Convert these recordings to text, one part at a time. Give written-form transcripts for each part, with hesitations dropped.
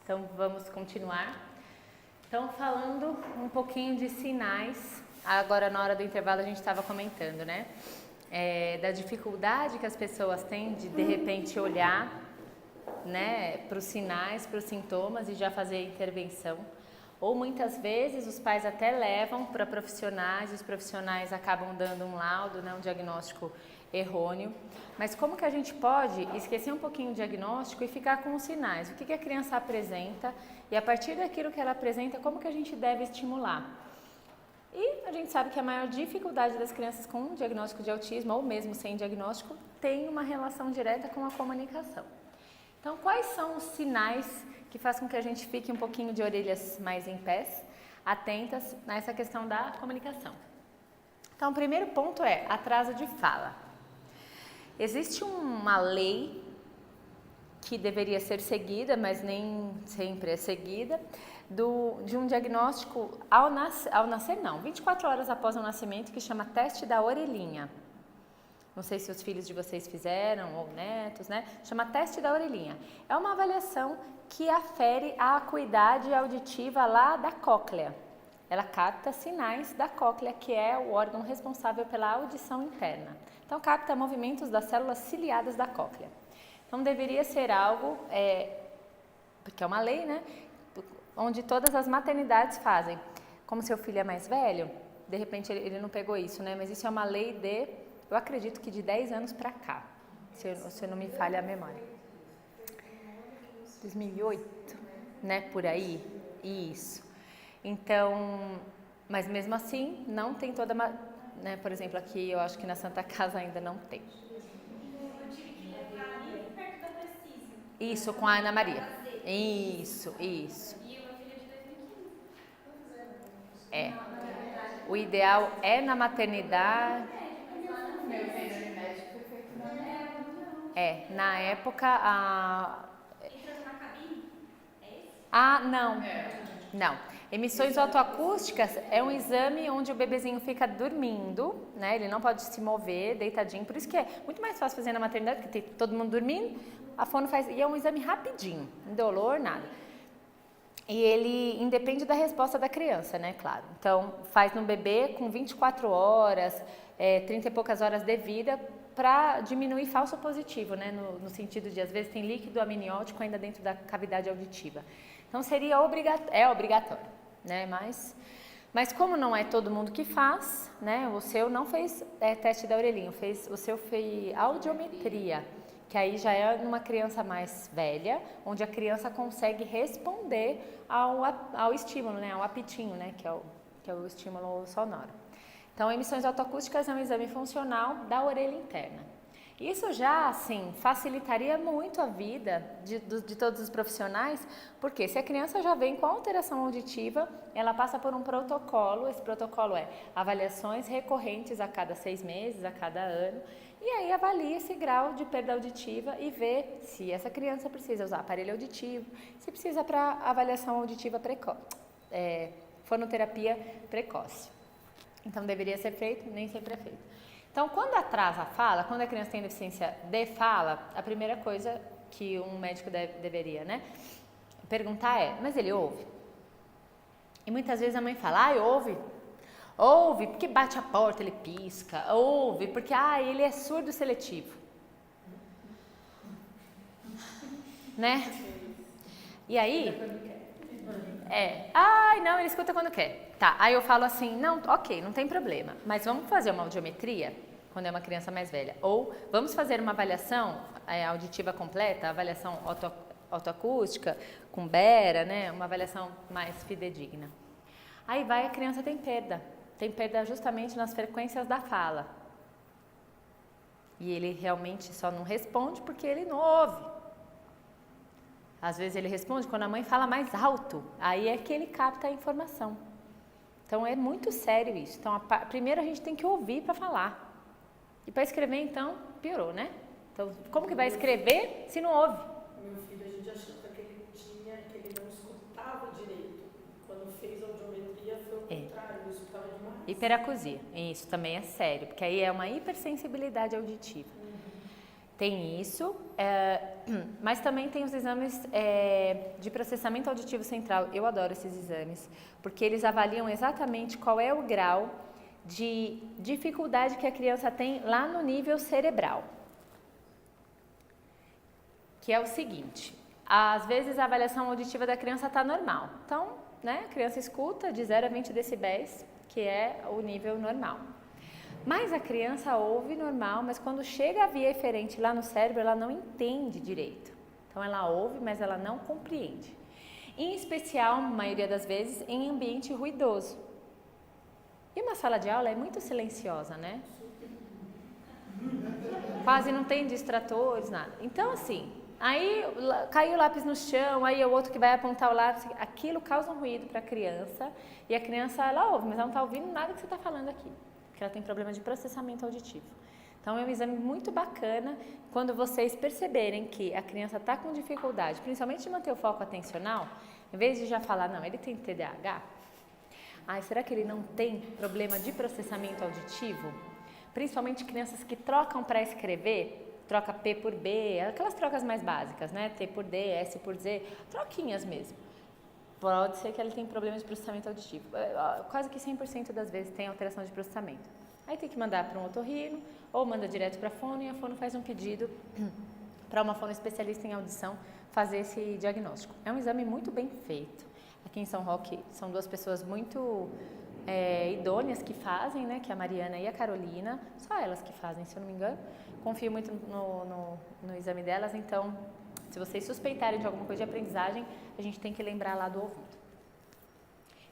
Então vamos continuar. Então falando um pouquinho de sinais, agora na hora do intervalo a gente estava comentando, né? Da dificuldade que as pessoas têm de repente olhar, né, para os sinais, para os sintomas e já fazer a intervenção. Ou muitas vezes os pais até levam para profissionais, e os profissionais acabam dando um laudo, né, um diagnóstico errôneo. Mas como que a gente pode esquecer um pouquinho o diagnóstico e ficar com os sinais? O que a criança apresenta e a partir daquilo que ela apresenta, como que a gente deve estimular? E a gente sabe que a maior dificuldade das crianças com diagnóstico de autismo ou mesmo sem diagnóstico tem uma relação direta com a comunicação. Então, quais são os sinais que fazem com que a gente fique um pouquinho de orelhas mais em pés, atentas nessa questão da comunicação? Então, o primeiro ponto é atraso de fala. Existe uma lei que deveria ser seguida, mas nem sempre é seguida, de um diagnóstico ao nascer não, 24 horas após o nascimento, que chama teste da orelhinha. Não sei se os filhos de vocês fizeram ou netos, né? Chama teste da orelhinha. É uma avaliação que afere a acuidade auditiva lá da cóclea. Ela capta sinais da cóclea, que é o órgão responsável pela audição interna. Então, capta movimentos das células ciliadas da cóclea. Então, deveria ser algo, porque é uma lei, né? Onde todas as maternidades fazem. Como seu filho é mais velho, de repente ele não pegou isso, né? Mas isso é uma lei eu acredito que de 10 anos para cá, se não me falha a memória. 2008, né? Por aí, isso. Então, mas mesmo assim, não tem toda, né? Por exemplo, aqui eu acho que na Santa Casa ainda não tem. Eu tive que levar ali perto da Precisa. Isso, com a Ana Maria. Isso. E uma filha de 2015. O ideal é na maternidade. Na época Entra na cabine? É esse? Não. Emissões otoacústicas é um exame onde o bebezinho fica dormindo, né? Ele não pode se mover, deitadinho. Por isso que é muito mais fácil fazer na maternidade, porque tem todo mundo dormindo, a fono faz, e é um exame rapidinho, indolor, nada. E ele independe da resposta da criança, né? Claro. Então, faz no bebê com 24 horas, 30 e poucas horas de vida, para diminuir falso positivo, né? No sentido de, às vezes, tem líquido amniótico ainda dentro da cavidade auditiva. Então, seria obrigatório, né? Mas como não é todo mundo que faz, né? O seu não fez teste da orelhinha, o seu fez audiometria, que aí já é numa criança mais velha, onde a criança consegue responder ao estímulo, né? Ao apitinho, né? Que é o estímulo sonoro. Então, emissões otoacústicas é um exame funcional da orelha interna. Isso já, assim, facilitaria muito a vida de todos os profissionais, porque se a criança já vem com alteração auditiva, ela passa por um protocolo, esse protocolo é avaliações recorrentes a cada 6 meses, a cada ano, e aí avalia esse grau de perda auditiva e vê se essa criança precisa usar aparelho auditivo, se precisa para avaliação auditiva precoce, fonoterapia precoce. Então, deveria ser feito, nem sempre é feito. Então, quando atrasa a fala, quando a criança tem deficiência de fala, a primeira coisa que um médico deveria, né, perguntar mas ele ouve? E muitas vezes a mãe fala, ouve porque bate a porta, ele pisca, ouve porque, ele é surdo seletivo. Né? E aí... não, ele escuta quando quer. Tá, aí eu falo assim, não, ok, não tem problema, mas vamos fazer uma audiometria, quando é uma criança mais velha, ou vamos fazer uma avaliação auditiva completa, avaliação otoacústica, com Bera, né, uma avaliação mais fidedigna. Aí a criança tem perda justamente nas frequências da fala. E ele realmente só não responde porque ele não ouve. Às vezes ele responde quando a mãe fala mais alto, aí é que ele capta a informação. Então é muito sério isso. Então primeiro a gente tem que ouvir para falar. E para escrever então, piorou, né? Então como que vai escrever se não ouve? Meu filho, a gente achava que ele não escutava direito. Quando fez a audiometria foi o contrário, ele escutava demais. Hiperacusia, isso também é sério, porque aí é uma hipersensibilidade auditiva. Tem isso, mas também tem os exames de processamento auditivo central. Eu adoro esses exames, porque eles avaliam exatamente qual é o grau de dificuldade que a criança tem lá no nível cerebral. Que é o seguinte, às vezes a avaliação auditiva da criança está normal. Então, né, a criança escuta de 0 a 20 decibéis, que é o nível normal. Mas a criança ouve normal, mas quando chega a via eferente lá no cérebro, ela não entende direito. Então ela ouve, mas ela não compreende. Em especial, a maioria das vezes, em ambiente ruidoso. E uma sala de aula é muito silenciosa, né? Quase não tem distratores, nada. Então, assim, aí caiu o lápis no chão, aí é o outro que vai apontar o lápis, aquilo causa um ruído para a criança, e a criança, ela ouve, mas ela não está ouvindo nada que você está falando aqui. Porque ela tem problema de processamento auditivo. Então, é um exame muito bacana quando vocês perceberem que a criança está com dificuldade, principalmente de manter o foco atencional, em vez de já falar, não, ele tem TDAH, será que ele não tem problema de processamento auditivo? Principalmente crianças que trocam para escrever, troca P por B, aquelas trocas mais básicas, né? T por D, S por Z, troquinhas mesmo. Pode ser que ele tenha problema de processamento auditivo. Quase que 100% das vezes tem alteração de processamento. Aí tem que mandar para um otorrino ou manda direto para a fono e a fono faz um pedido para uma fono especialista em audição fazer esse diagnóstico. É um exame muito bem feito. Aqui em São Roque são duas pessoas muito idôneas que fazem, né? Que é a Mariana e a Carolina. Só elas que fazem, se eu não me engano. Confio muito no exame delas, então... Se vocês suspeitarem de alguma coisa de aprendizagem, a gente tem que lembrar lá do ouvido.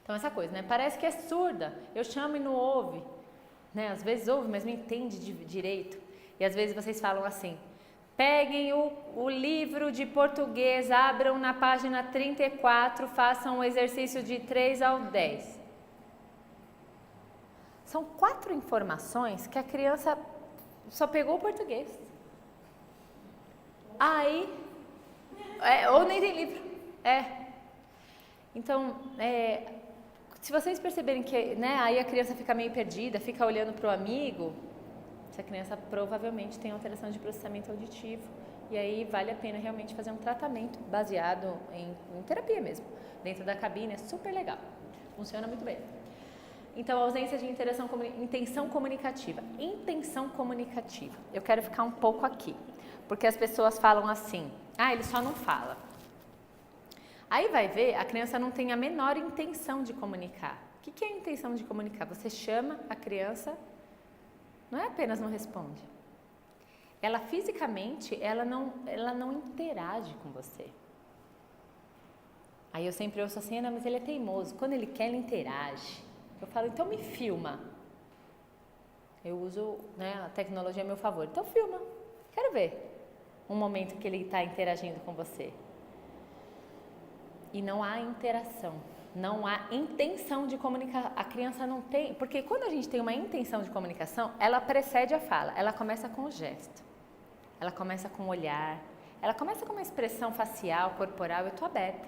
Então, essa coisa, né? Parece que é surda. Eu chamo e não ouve. Né? Às vezes ouve, mas não entende direito. E às vezes vocês falam assim, peguem o livro de português, abram na página 34, façam o exercício de 3 ao 10. São 4 informações que a criança só pegou o português. Aí... ou nem tem livro. Então, se vocês perceberem que, né, aí a criança fica meio perdida, fica olhando para o amigo, essa criança provavelmente tem alteração de processamento auditivo. E aí vale a pena realmente fazer um tratamento baseado em terapia mesmo. Dentro da cabine é super legal. Funciona muito bem. Então, ausência de intenção comunicativa. Intenção comunicativa. Eu quero ficar um pouco aqui. Porque as pessoas falam assim, ele só não fala. Aí vai ver, a criança não tem a menor intenção de comunicar. O que é a intenção de comunicar? Você chama a criança, não é apenas não responde. Ela fisicamente, ela não interage com você. Aí eu sempre ouço assim, mas ele é teimoso. Quando ele quer, ele interage. Eu falo, então me filma. Eu uso, né, a tecnologia a meu favor. Então filma, quero ver um momento que ele está interagindo com você. E não há interação, não há intenção de comunicar. A criança não tem, porque quando a gente tem uma intenção de comunicação, ela precede a fala, ela começa com o gesto, ela começa com o olhar, ela começa com uma expressão facial, corporal, eu estou aberta.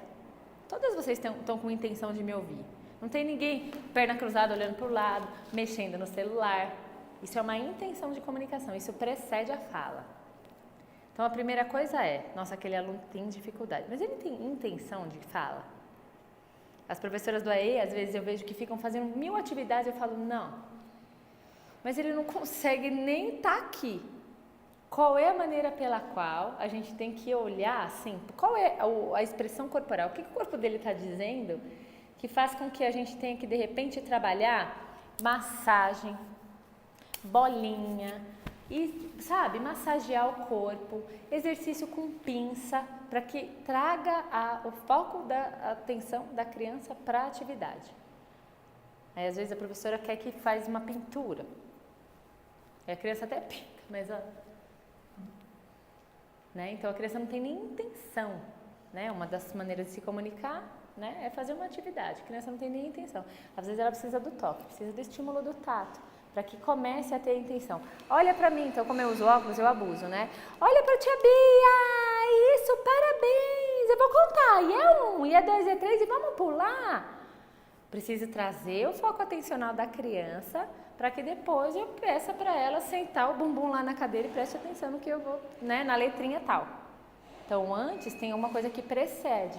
Todas vocês estão com intenção de me ouvir. Não tem ninguém, perna cruzada, olhando para o lado, mexendo no celular. Isso é uma intenção de comunicação, isso precede a fala. Então, a primeira coisa é, nossa, aquele aluno tem dificuldade, mas ele tem intenção de fala? As professoras do AE, às vezes eu vejo que ficam fazendo 1000 atividades, eu falo, não. Mas ele não consegue nem estar aqui. Qual é a maneira pela qual a gente tem que olhar, assim, qual é a expressão corporal? O que o corpo dele está dizendo que faz com que a gente tenha que, de repente, trabalhar massagem, bolinha, e, sabe, massagear o corpo, exercício com pinça, para que traga o foco da atenção da criança para a atividade. Aí, às vezes, a professora quer que faz uma pintura. E a criança até pinta, mas... né? Então, a criança não tem nem intenção. Né? Uma das maneiras de se comunicar, né, é fazer uma atividade. A criança não tem nem intenção. Às vezes, ela precisa do toque, precisa do estímulo do tato, para que comece a ter intenção. Olha para mim, então, como eu uso óculos, eu abuso, né? Olha para a tia Bia, isso, parabéns, eu vou contar, e é 1, e é 2, e é 3, e vamos pular. Preciso trazer o foco atencional da criança para que depois eu peça para ela sentar o bumbum lá na cadeira e preste atenção no que eu vou, né, na letrinha tal. Então, antes tem uma coisa que precede,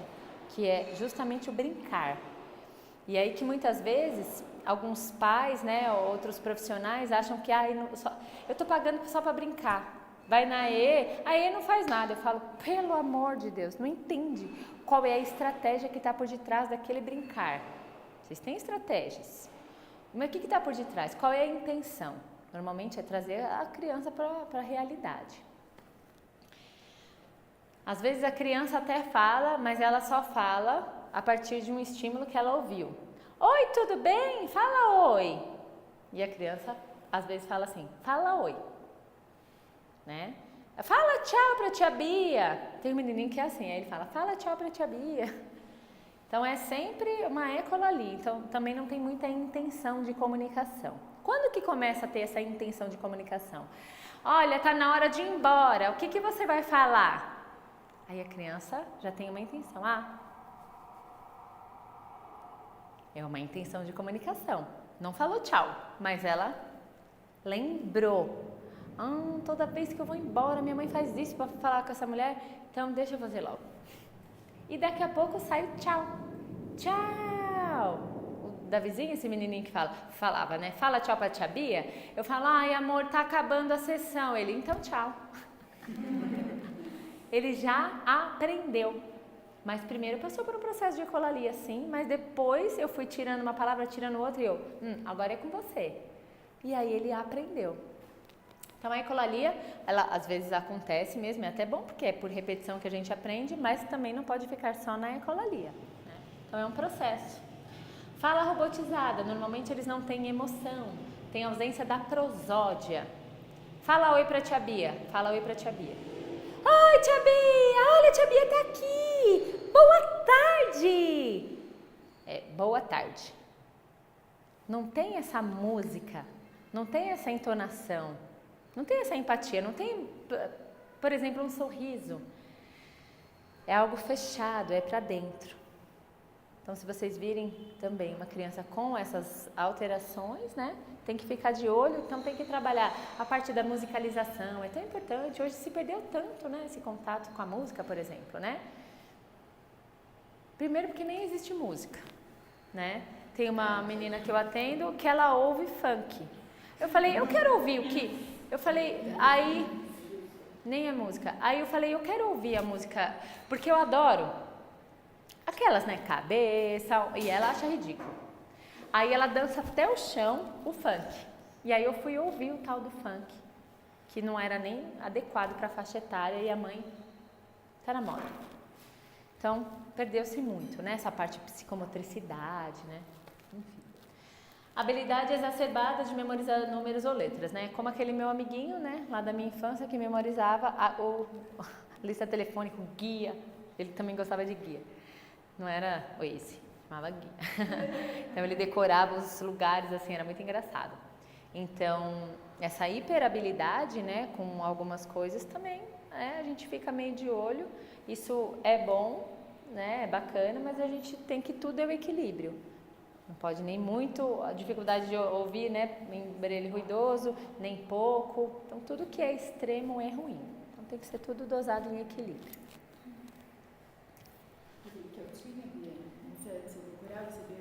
que é justamente o brincar. E aí que muitas vezes alguns pais, né, outros profissionais acham que eu estou pagando só para brincar. Vai na EE, a EE não faz nada. Eu falo, pelo amor de Deus, não entende qual é a estratégia que está por detrás daquele brincar. Vocês têm estratégias, mas o que está por detrás? Qual é a intenção? Normalmente é trazer a criança para a realidade. Às vezes a criança até fala, mas ela só fala a partir de um estímulo que ela ouviu. Oi, tudo bem? Fala oi. E a criança às vezes fala assim, fala oi. Né? Fala tchau pra tia Bia. Tem um menininho que é assim, aí ele fala, fala tchau pra tia Bia. Então é sempre uma écola ali, então também não tem muita intenção de comunicação. Quando que começa a ter essa intenção de comunicação? Olha, tá na hora de ir embora, o que você vai falar? Aí a criança já tem uma intenção, é uma intenção de comunicação. Não falou tchau, mas ela lembrou. Toda vez que eu vou embora, minha mãe faz isso para falar com essa mulher, então deixa eu fazer logo. E daqui a pouco sai o tchau. Tchau! O Davizinho, esse menininho que falava, né? Fala tchau pra tia Bia. Eu falo, ai amor, tá acabando a sessão. Ele, então tchau. Ele já aprendeu. Mas primeiro passou por um processo de ecolalia, sim, mas depois eu fui tirando uma palavra, tirando outra e eu, agora é com você. E aí ele aprendeu. Então a ecolalia, ela às vezes acontece mesmo, é até bom porque é por repetição que a gente aprende, mas também não pode ficar só na ecolalia, né? Então é um processo. Fala robotizada, normalmente eles não têm emoção, tem ausência da prosódia. Fala oi pra tia Bia, fala oi pra tia Bia. Oi tia Bia, olha a tia Bia tá aqui, boa tarde. Boa tarde. Não tem essa música, não tem essa entonação. Não tem essa empatia, não tem, por exemplo, um sorriso. É algo fechado, é para dentro. Então, se vocês virem também uma criança com essas alterações, né, tem que ficar de olho, então tem que trabalhar a parte da musicalização, é tão importante. Hoje se perdeu tanto, né, esse contato com a música, por exemplo, né? Primeiro porque nem existe música, né? Tem uma menina que eu atendo que ela ouve funk. Eu falei, eu quero ouvir o que... Eu falei, aí, nem é música. Aí eu falei, eu quero ouvir a música, porque eu adoro aquelas, né, cabeça, e ela acha ridículo. Aí ela dança até o chão, o funk. E aí eu fui ouvir o tal do funk, que não era nem adequado para a faixa etária, e a mãe tá na moda. Então, perdeu-se muito, né, essa parte de psicomotricidade, né, enfim. Habilidade exacerbada de memorizar números ou letras, né? Como aquele meu amiguinho, né, lá da minha infância, que memorizava a lista telefônica, o guia. Ele também gostava de guia. Não era o Waze, chamava guia. Então ele decorava os lugares, assim, era muito engraçado. Então, essa hiperhabilidade, né, com algumas coisas também, a gente fica meio de olho. Isso é bom, né, é bacana, mas a gente tem que tudo é o equilíbrio. Não pode nem muito, a dificuldade de ouvir, né, em barulho ruidoso, nem pouco. Então, tudo que é extremo é ruim. Então, tem que ser tudo dosado em equilíbrio. Que eu tinha, Bia, não sei se eu procurava, você viu?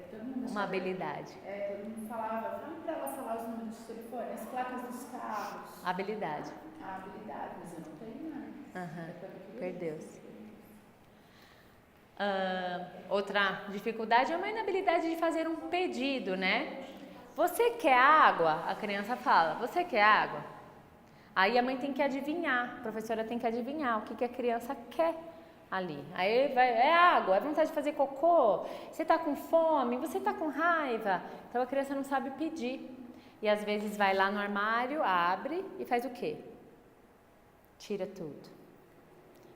Todo mundo uma habilidade. Todo mundo falava, fala para ela falar os números de telefone, as placas dos carros. Habilidade. A habilidade, mas eu não tenho mais. Perdeu-se. Outra dificuldade é uma inabilidade de fazer um pedido, né? Você quer água? A criança fala, você quer água? Aí a mãe tem que adivinhar, a professora tem que adivinhar o que a criança quer ali. Aí vai, é água, é vontade de fazer cocô, você tá com fome, você tá com raiva. Então a criança não sabe pedir. E às vezes vai lá no armário, abre e faz o quê? Tira tudo.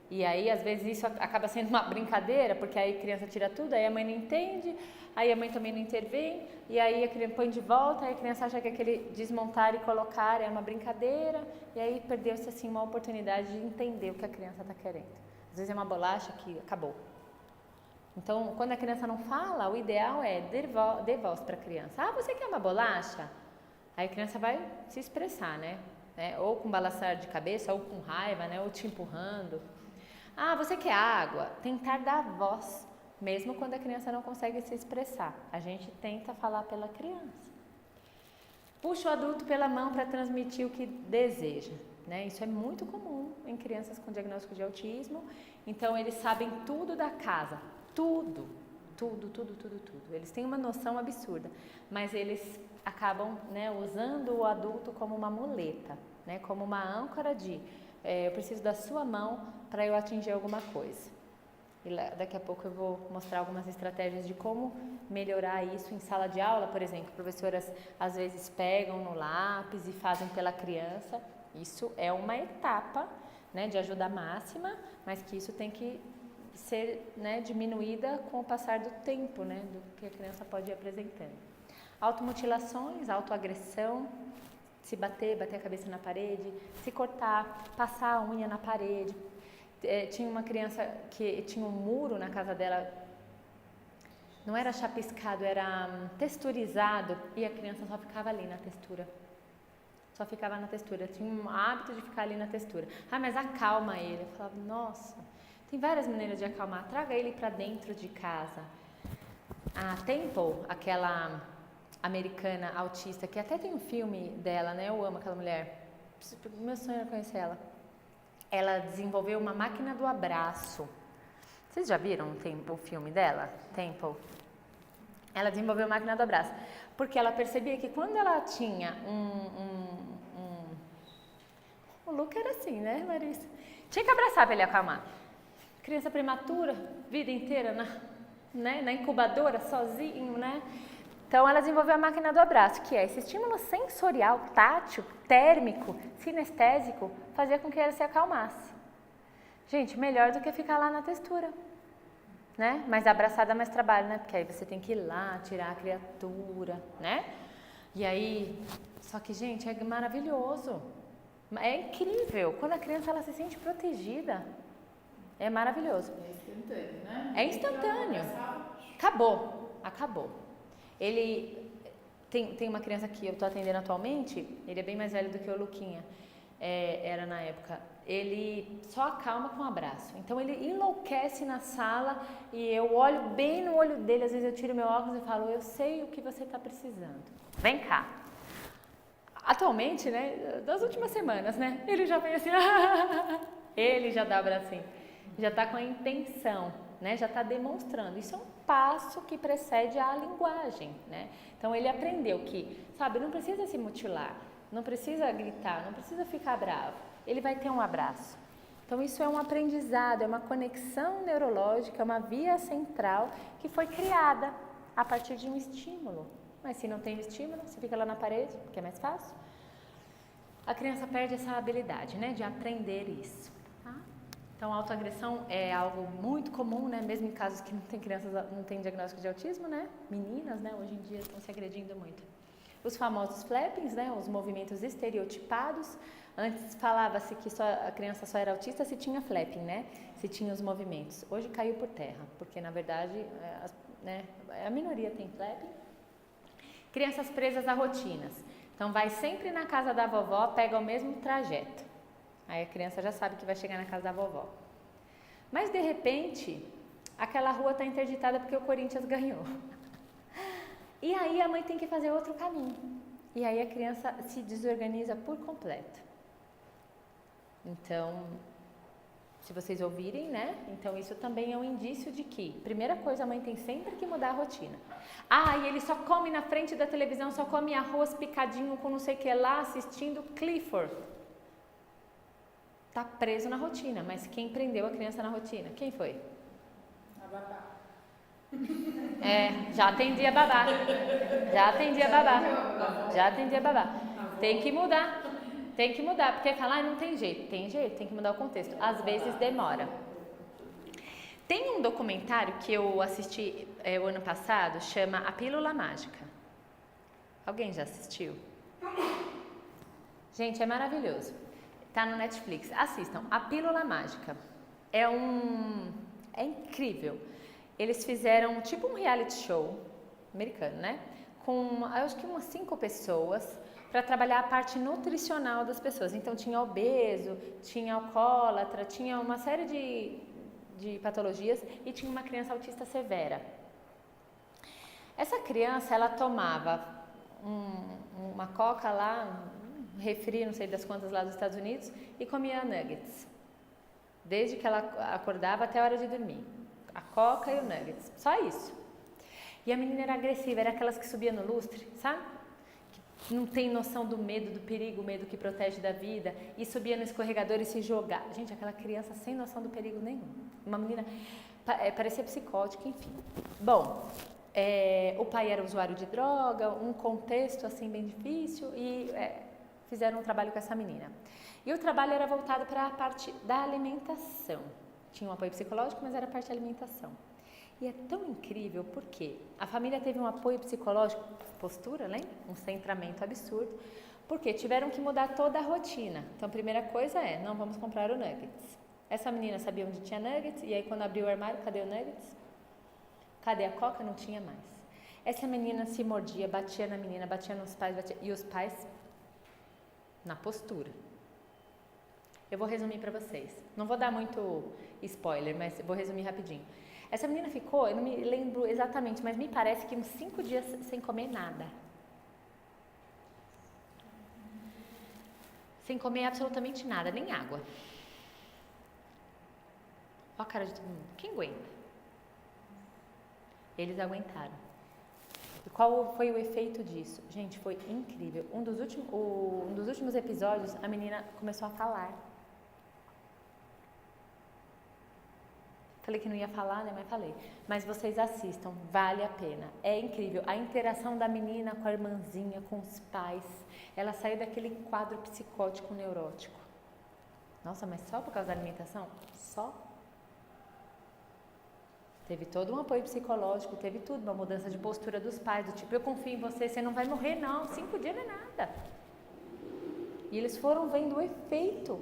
E aí, às vezes, isso acaba sendo uma brincadeira, porque aí a criança tira tudo, aí a mãe não entende, aí a mãe também não intervém, e aí a criança põe de volta, aí a criança acha que aquele desmontar e colocar é uma brincadeira, e aí perdeu-se, assim, uma oportunidade de entender o que a criança está querendo. Às vezes é uma bolacha que acabou. Então, quando a criança não fala, o ideal é dê voz para a criança. Ah, você quer uma bolacha? Aí a criança vai se expressar, né? Ou com balançar de cabeça, ou com raiva, né? Ou te empurrando. Ah, você quer água? Tentar dar voz, mesmo quando a criança não consegue se expressar. A gente tenta falar pela criança. Puxa o adulto pela mão para transmitir o que deseja, né? Isso é muito comum em crianças com diagnóstico de autismo. Então, eles sabem tudo da casa, tudo. Eles têm uma noção absurda, mas eles acabam, né, usando o adulto como uma muleta, né, como uma âncora de eu preciso da sua mão para eu atingir alguma coisa. E daqui a pouco eu vou mostrar algumas estratégias de como melhorar isso em sala de aula, por exemplo. Professoras às vezes pegam no lápis e fazem pela criança. Isso é uma etapa, né, de ajuda máxima, mas que isso tem que ser, né, diminuída com o passar do tempo, né, do que a criança pode ir apresentando. Automutilações, autoagressão, se bater a cabeça na parede, se cortar, passar a unha na parede. Tinha uma criança que tinha um muro na casa dela, não era chapiscado, era texturizado, e a criança só ficava ali na textura. Só ficava na textura, tinha um hábito de ficar ali na textura. Ah, mas acalma ele. Eu falava, nossa, tem várias maneiras de acalmar, traga ele para dentro de casa. A Temple, aquela americana autista, que até tem um filme dela, né? Eu amo aquela mulher. Meu sonho era conhecer ela. Ela desenvolveu uma máquina do abraço. Vocês já viram o filme dela? Temple. Ela desenvolveu a máquina do abraço. Porque ela percebia que quando ela tinha o look era assim, né, Larissa? Tinha que abraçar para ele acalmar. Criança prematura, vida inteira na incubadora, sozinho, né? Então, ela desenvolveu a máquina do abraço, que é esse estímulo sensorial, tátil, térmico, sinestésico, fazia com que ela se acalmasse. Gente, melhor do que ficar lá na textura, né? Mas abraçar dá mais trabalho, né? Porque aí você tem que ir lá, tirar a criatura, né? E aí, só que, gente, é maravilhoso. É incrível. Quando a criança ela se sente protegida, é maravilhoso. É instantâneo, né? É instantâneo. Acabou. Ele tem uma criança que eu estou atendendo atualmente, ele é bem mais velho do que o Luquinha, era na época. Ele só acalma com um abraço. Então ele enlouquece na sala e eu olho bem no olho dele, às vezes eu tiro meu óculos e falo, eu sei o que você está precisando. Vem cá. Atualmente, né, das últimas semanas, né, ele já vem assim, ele já dá o bracinho, já está com a intenção, né, já está demonstrando. Isso é um passo que precede a linguagem, né? Então ele aprendeu que, sabe, não precisa se mutilar, não precisa gritar, não precisa ficar bravo. Ele vai ter um abraço. Então isso é um aprendizado, é uma conexão neurológica, uma via central que foi criada a partir de um estímulo. Mas se não tem estímulo, você fica lá na parede, que é mais fácil. A criança perde essa habilidade, né, de aprender isso. Tá? Então, a autoagressão é algo muito comum, né, mesmo em casos que não tem diagnóstico de autismo, né, meninas, né, hoje em dia estão se agredindo muito. Os famosos flappings, né, os movimentos estereotipados. Antes falava-se que a criança só era autista se tinha flapping, né, se tinha os movimentos. Hoje caiu por terra, porque na verdade, né, a minoria tem flapping. Crianças presas a rotinas. Então, vai sempre na casa da vovó, pega o mesmo trajeto. Aí a criança já sabe que vai chegar na casa da vovó. Mas, de repente, aquela rua está interditada porque o Corinthians ganhou. E aí a mãe tem que fazer outro caminho. E aí a criança se desorganiza por completo. Então, se vocês ouvirem, né? Então isso também é um indício de que, primeira coisa, a mãe tem sempre que mudar a rotina. Ah, e ele só come na frente da televisão, só come arroz picadinho com não sei o que lá, assistindo Clifford. Tá preso na rotina, mas quem prendeu a criança na rotina? Quem foi? A babá. Já atendia babá. Tem que mudar. Porque falar não tem jeito. Tem jeito, tem que mudar o contexto. Às vezes demora. Tem um documentário que eu assisti o ano passado, chama A Pílula Mágica. Alguém já assistiu? Gente, é maravilhoso. Tá no Netflix. Assistam. A Pílula Mágica. É incrível. eles fizeram tipo um reality show americano, né? Com, acho que umas 5 pessoas para trabalhar a parte nutricional das pessoas. Então tinha obeso, tinha alcoólatra, tinha uma série de patologias e tinha uma criança autista severa. Essa criança, ela tomava uma coca lá, um refri, não sei das quantas lá dos Estados Unidos, e comia nuggets. Desde que ela acordava até a hora de dormir. A coca e o nuggets, só isso. E a menina era agressiva, era aquelas que subia no lustre, sabe? Que não tem noção do medo, do perigo, o medo que protege da vida, e subia no escorregador e se jogava. Gente, aquela criança sem noção do perigo nenhum. Uma menina, parecia psicótica, enfim. Bom, o pai era usuário de droga, um contexto assim bem difícil, e fizeram um trabalho com essa menina. E o trabalho era voltado para a parte da alimentação. Tinha um apoio psicológico, mas era a parte da alimentação. E é tão incrível porque a família teve um apoio psicológico, postura, lembra? Um centramento absurdo, porque tiveram que mudar toda a rotina. Então a primeira coisa não vamos comprar o nuggets. Essa menina sabia onde tinha nuggets, e aí quando abriu o armário, cadê o nuggets? Cadê a coca? Não tinha mais. Essa menina se mordia, batia na menina, batia nos pais, e os pais na postura. Eu vou resumir para vocês. Não vou dar muito spoiler, mas vou resumir rapidinho. Essa menina ficou, eu não me lembro exatamente, mas me parece que uns 5 dias sem comer nada. Sem comer absolutamente nada, nem água. Olha a cara de todo mundo. Quem aguenta? Eles aguentaram. E qual foi o efeito disso? Gente, foi incrível. Um dos últimos episódios, a menina começou a falar. Falei que não ia falar, né? Mas falei. Mas vocês assistam, vale a pena. É incrível. A interação da menina com a irmãzinha, com os pais. Ela saiu daquele quadro psicótico neurótico. Nossa, mas só por causa da alimentação? Só? Teve todo um apoio psicológico, teve tudo, uma mudança de postura dos pais, do tipo, eu confio em você, você não vai morrer não, 5 dias não é nada. E eles foram vendo o efeito,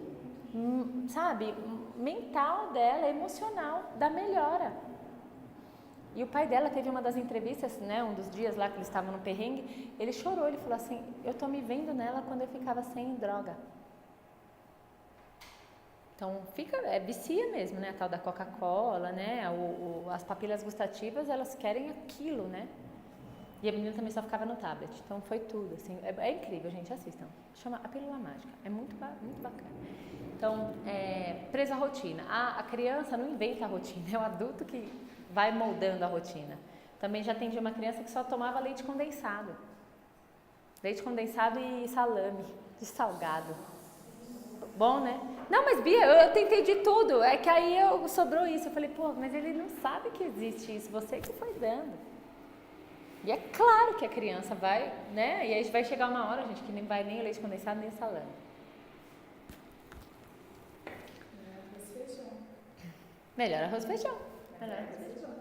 sabe, mental dela, emocional, da melhora. E o pai dela teve uma das entrevistas, né, um dos dias lá que eles estavam no perrengue, ele chorou, ele falou assim, eu tô me vendo nela quando eu ficava sem droga. Então, vicia mesmo, né, a tal da Coca-Cola, né, as papilas gustativas, elas querem aquilo, né, e a menina também só ficava no tablet, então foi tudo, assim, é incrível, gente, assistam, chama A Pílula Mágica, é muito bacana. Então, presa à rotina, a criança não inventa a rotina, é o adulto que vai moldando a rotina. Também já atendi uma criança que só tomava leite condensado e salame, de salgado. Bom, né? Não, mas Bia, eu tentei de tudo. É que aí sobrou isso. Eu falei, pô, mas ele não sabe que existe isso. Você que foi dando. E é claro que a criança vai, né? E aí vai chegar uma hora, gente, que nem vai nem o leite condensado, nem o salame. Melhor arroz e feijão. Melhor arroz e feijão.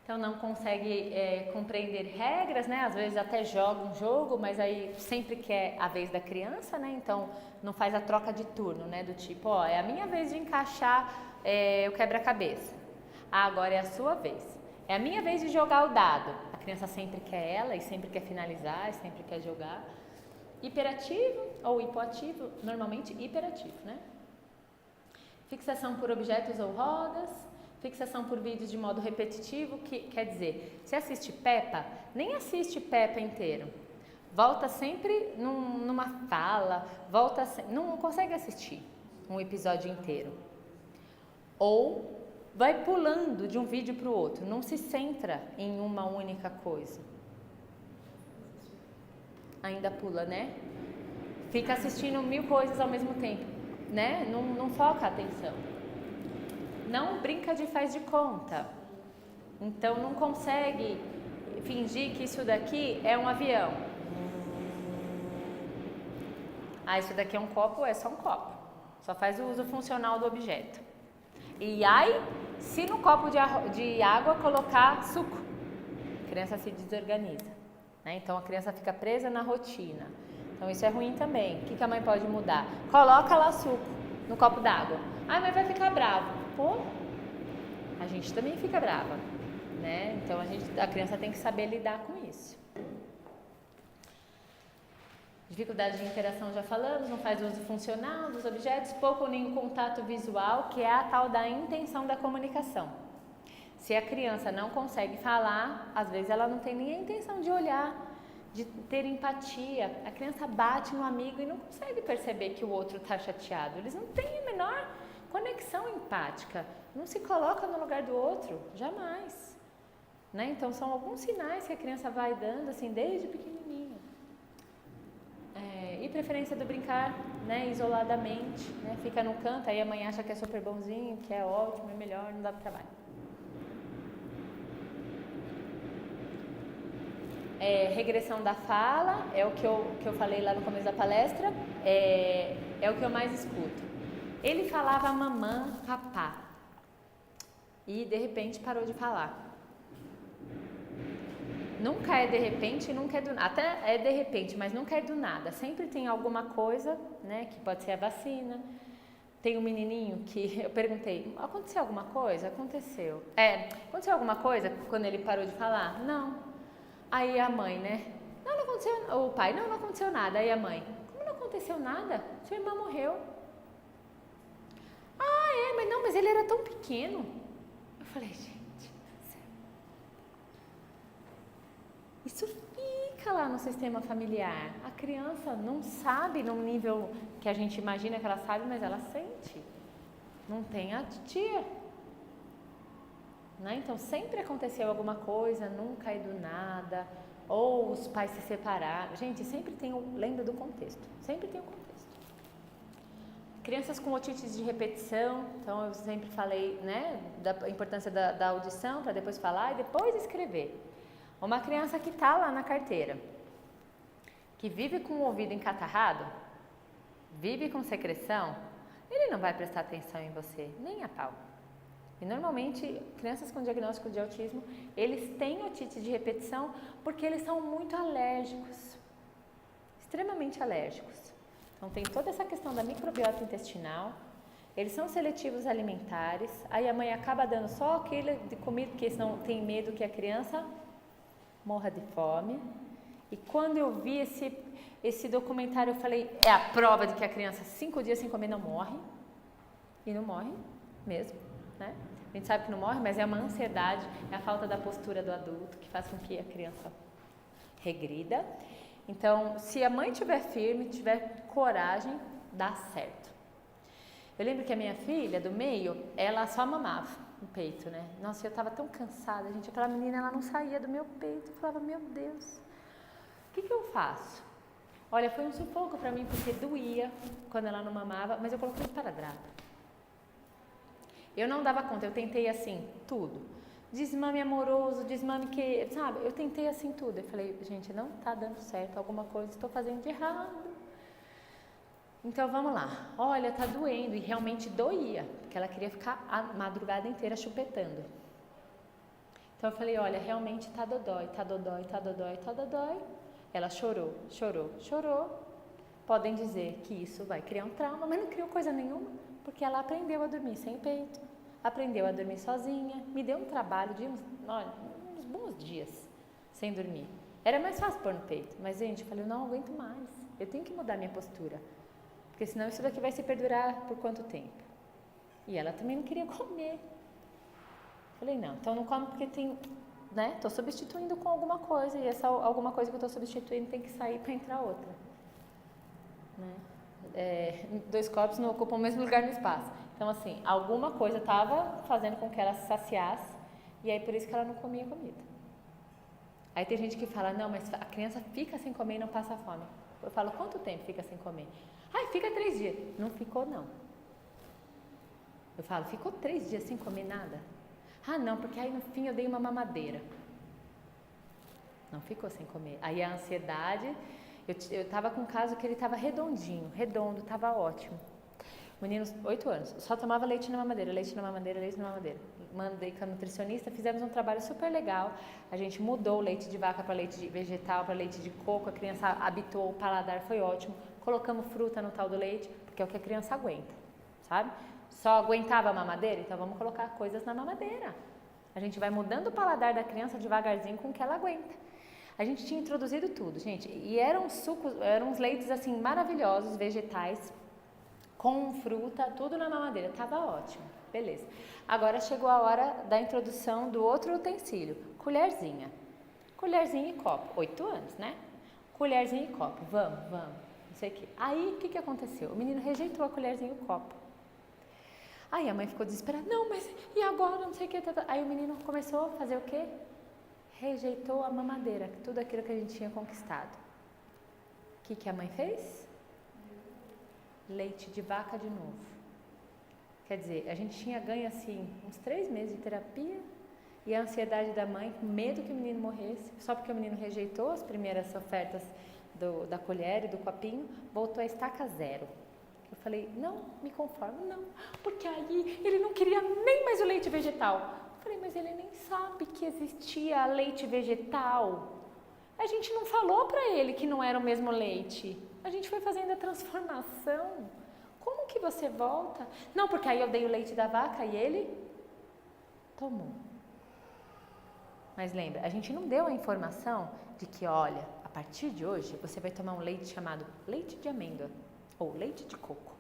Então não consegue compreender regras, né? Às vezes até joga um jogo, mas aí sempre quer a vez da criança, né? Então não faz a troca de turno, né? Do tipo, ó, é a minha vez de encaixar o quebra-cabeça. Ah, agora é a sua vez. É a minha vez de jogar o dado. A criança sempre quer ela e sempre quer finalizar, e sempre quer jogar. Hiperativo ou hipoativo, normalmente hiperativo, né? Fixação por objetos ou rodas. Fixação por vídeos de modo repetitivo, que quer dizer, se assiste Peppa, nem assiste Peppa inteiro. Volta sempre numa fala, não consegue assistir um episódio inteiro. Ou vai pulando de um vídeo para o outro, não se centra em uma única coisa. Ainda pula, né? Fica assistindo 1000 coisas ao mesmo tempo, né? Não foca a atenção. Não brinca de faz de conta. Então não consegue fingir que isso daqui é um avião. Ah, isso daqui é um copo, é só um copo. Só faz o uso funcional do objeto. E aí, se no copo de água colocar suco, a criança se desorganiza, né? Então a criança fica presa na rotina. Então isso é ruim também. O que a mãe pode mudar? Coloca lá suco no copo d'água. Ah, mas vai ficar bravo. Pô, a gente também fica brava, né? Então a criança tem que saber lidar com isso. Dificuldade de interação já falamos, não faz uso funcional dos objetos, pouco ou nenhum contato visual, que é a tal da intenção da comunicação. Se a criança não consegue falar, às vezes ela não tem nem a intenção de olhar, de ter empatia. A criança bate no amigo e não consegue perceber que o outro está chateado. Eles não têm a menor conexão empática, não se coloca no lugar do outro, jamais. Né? Então são alguns sinais que a criança vai dando assim desde pequenininha. E preferência do brincar, né, isoladamente, né, fica no canto, aí a mãe acha que é super bonzinho, que é ótimo, é melhor, não dá para trabalho. Regressão da fala, é o que eu falei lá no começo da palestra, é o que eu mais escuto. Ele falava mamã, papá, e de repente parou de falar. Nunca é de repente, nunca é do nada. Até é de repente, mas nunca é do nada. Sempre tem alguma coisa, né? Que pode ser a vacina. Tem um menininho que eu perguntei, aconteceu alguma coisa? Aconteceu. Aconteceu alguma coisa quando ele parou de falar? Não. Aí a mãe, né? Não aconteceu. O pai, não aconteceu nada. Aí a mãe, como não aconteceu nada? Sua irmã morreu. Mas ele era tão pequeno. Eu falei, gente. Isso fica lá no sistema familiar. A criança não sabe num nível que a gente imagina que ela sabe, mas ela sente. Não tem a titia. Né? Então sempre aconteceu alguma coisa, nunca é do nada, ou os pais se separaram. Gente, sempre tem lembra do contexto. Sempre tem o contexto. Crianças com otites de repetição, então eu sempre falei, né, da importância da audição para depois falar e depois escrever. Uma criança que está lá na carteira, que vive com o ouvido encatarrado, vive com secreção, ele não vai prestar atenção em você, nem a pau. E normalmente, crianças com diagnóstico de autismo, eles têm otite de repetição porque eles são muito alérgicos, extremamente alérgicos. Então tem toda essa questão da microbiota intestinal, eles são seletivos alimentares, aí a mãe acaba dando só aquele de comida, porque senão tem medo que a criança morra de fome. E quando eu vi esse documentário, eu falei, é a prova de que a criança 5 dias sem comer não morre. E não morre mesmo, né? A gente sabe que não morre, mas é uma ansiedade, é a falta da postura do adulto que faz com que a criança regrida. Então, se a mãe estiver firme, tiver coragem, dá certo. Eu lembro que a minha filha, do meio, ela só mamava no peito, né? Nossa, eu tava tão cansada, gente. Aquela menina, ela não saía do meu peito. Eu falava, meu Deus, o que eu faço? Olha, foi um sufoco pra mim, porque doía quando ela não mamava, mas eu coloquei esparadrapo. Eu não dava conta, eu tentei assim, tudo. Desmame amoroso, desmame que, sabe? Eu tentei assim tudo. Eu falei, gente, não tá dando certo, alguma coisa estou fazendo de errado. Então vamos lá, olha, tá doendo, e realmente doía, porque ela queria ficar a madrugada inteira chupetando. Então eu falei, olha, realmente tá dodói, tá dodói, tá dodói, tá dodói. Ela chorou, chorou, chorou. Podem dizer que isso vai criar um trauma, mas não criou coisa nenhuma, porque ela aprendeu a dormir sem peito, aprendeu a dormir sozinha, me deu um trabalho de uns bons dias sem dormir. Era mais fácil pôr no peito, mas gente, eu falei, não aguento mais, eu tenho que mudar minha postura. Porque senão isso daqui vai se perdurar por quanto tempo? E ela também não queria comer. Falei, não, então não come porque tem, né? Tô substituindo com alguma coisa e essa alguma coisa que eu tô substituindo tem que sair para entrar outra. Né? 2 corpos não ocupam o mesmo lugar no espaço. Então assim, alguma coisa estava fazendo com que ela se saciasse e aí por isso que ela não comia comida. Aí tem gente que fala, não, mas a criança fica sem comer e não passa fome. Eu falo, quanto tempo fica sem comer? Ai, fica 3 dias. Não ficou, não. Eu falo, ficou 3 dias sem comer nada? Ah, não, porque aí no fim eu dei uma mamadeira. Não ficou sem comer. Aí a ansiedade, eu tava com um caso que ele tava redondinho, redondo, tava ótimo. Menino, 8 anos, só tomava leite na mamadeira, leite na mamadeira, leite na mamadeira. Mandei com a nutricionista, fizemos um trabalho super legal. A gente mudou o leite de vaca para leite de vegetal, para leite de coco, a criança habituou o paladar, foi ótimo. Colocamos fruta no tal do leite, porque é o que a criança aguenta, sabe? Só aguentava a mamadeira? Então vamos colocar coisas na mamadeira. A gente vai mudando o paladar da criança devagarzinho com o que ela aguenta. A gente tinha introduzido tudo, gente, e eram sucos, eram uns leites assim maravilhosos, vegetais, com fruta, tudo na mamadeira, tava ótimo, beleza. Agora chegou a hora da introdução do outro utensílio, colherzinha e copo, 8 anos, né? Colherzinha e copo, vamos, não sei o que. Aí, o que aconteceu? O menino rejeitou a colherzinha e o copo. Aí a mãe ficou desesperada, não, mas e agora, não sei o que. Aí o menino começou a fazer o quê? Rejeitou a mamadeira, tudo aquilo que a gente tinha conquistado. O que a mãe fez? Leite de vaca de novo. Quer dizer, a gente tinha ganho assim uns 3 meses de terapia e a ansiedade da mãe, com medo que o menino morresse, só porque o menino rejeitou as primeiras ofertas da colher e do copinho, voltou a estaca 0. Eu falei, não, me conformo, não, porque aí ele não queria nem mais o leite vegetal. Eu falei, mas ele nem sabe que existia leite vegetal. A gente não falou para ele que não era o mesmo leite. A gente foi fazendo a transformação. Como que você volta? Não, porque aí eu dei o leite da vaca e ele tomou. Mas lembra, a gente não deu a informação de que, olha, a partir de hoje você vai tomar um leite chamado leite de amêndoa ou leite de coco.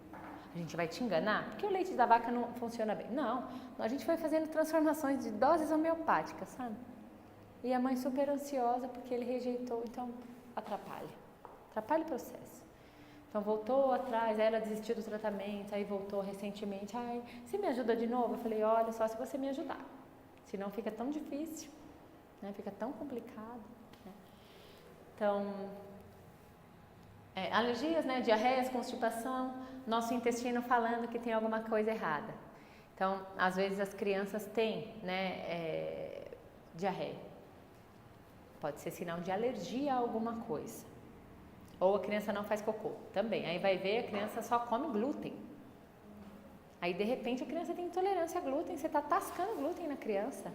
A gente vai te enganar? Porque o leite da vaca não funciona bem. Não, a gente foi fazendo transformações de doses homeopáticas, sabe? E a mãe super ansiosa porque ele rejeitou, então atrapalha o processo. Então voltou atrás, aí ela desistiu do tratamento, aí voltou recentemente, ai, você me ajuda de novo? Eu falei, olha, só se você me ajudar, senão fica tão difícil, né? Fica tão complicado, né? Então, alergias, né? Diarreias, constipação, nosso intestino falando que tem alguma coisa errada. Então, às vezes as crianças têm, né, diarreia. Pode ser sinal de alergia a alguma coisa. Ou a criança não faz cocô, também. Aí vai ver, a criança só come glúten. Aí, de repente, a criança tem intolerância a glúten, você está tascando glúten na criança.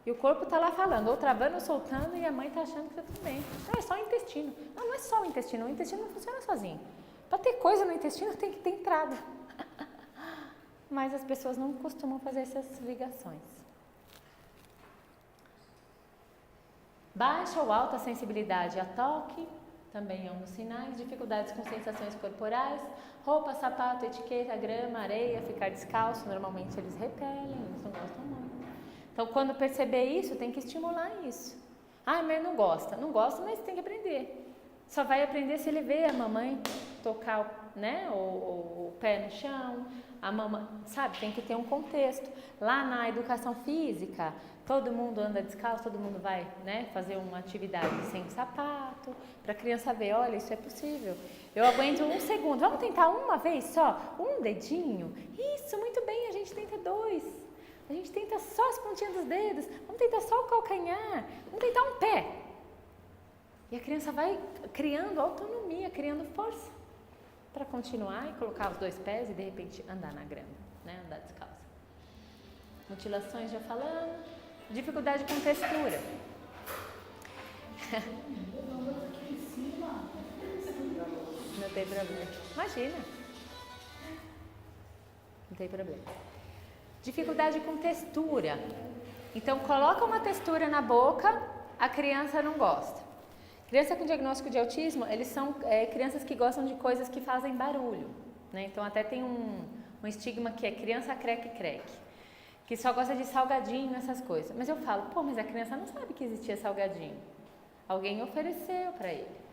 E o corpo está lá falando, ou travando ou soltando, e a mãe está achando que está tudo bem. Não, é só o intestino. Não, não é só o intestino não funciona sozinho. Para ter coisa no intestino tem que ter entrada. Mas as pessoas não costumam fazer essas ligações. Baixa ou alta sensibilidade a toque, também é um dos sinais. Dificuldades com sensações corporais, roupa, sapato, etiqueta, grama, areia, ficar descalço, normalmente eles repelem, eles não gostam muito. Então, quando perceber isso, tem que estimular isso. Ah, mas não gosta. Não gosta, mas tem que aprender. Só vai aprender se ele vê a mamãe tocar, né, o pé no chão, a mamãe, sabe, tem que ter um contexto. Lá na educação física, todo mundo anda descalço, todo mundo vai, né, fazer uma atividade sem sapato, para a criança ver, olha, isso é possível. Eu aguento 1 segundo, vamos tentar uma vez só? Um dedinho? Isso, muito bem, a gente tenta 2. A gente tenta só as pontinhas dos dedos, vamos tentar só o calcanhar, vamos tentar um pé. E a criança vai criando autonomia, criando força para continuar e colocar os 2 pés e de repente andar na grama, né? Andar descalça. Mutilações já falando. Dificuldade com textura. Não tem problema. Imagina. Não tem problema. Dificuldade com textura. Então, coloca uma textura na boca, a criança não gosta. Criança com diagnóstico de autismo, eles são crianças que gostam de coisas que fazem barulho, né? Então, até tem um estigma que é criança creque-creque, que só gosta de salgadinho, essas coisas. Mas eu falo, pô, mas a criança não sabe que existia salgadinho. Alguém ofereceu para ele.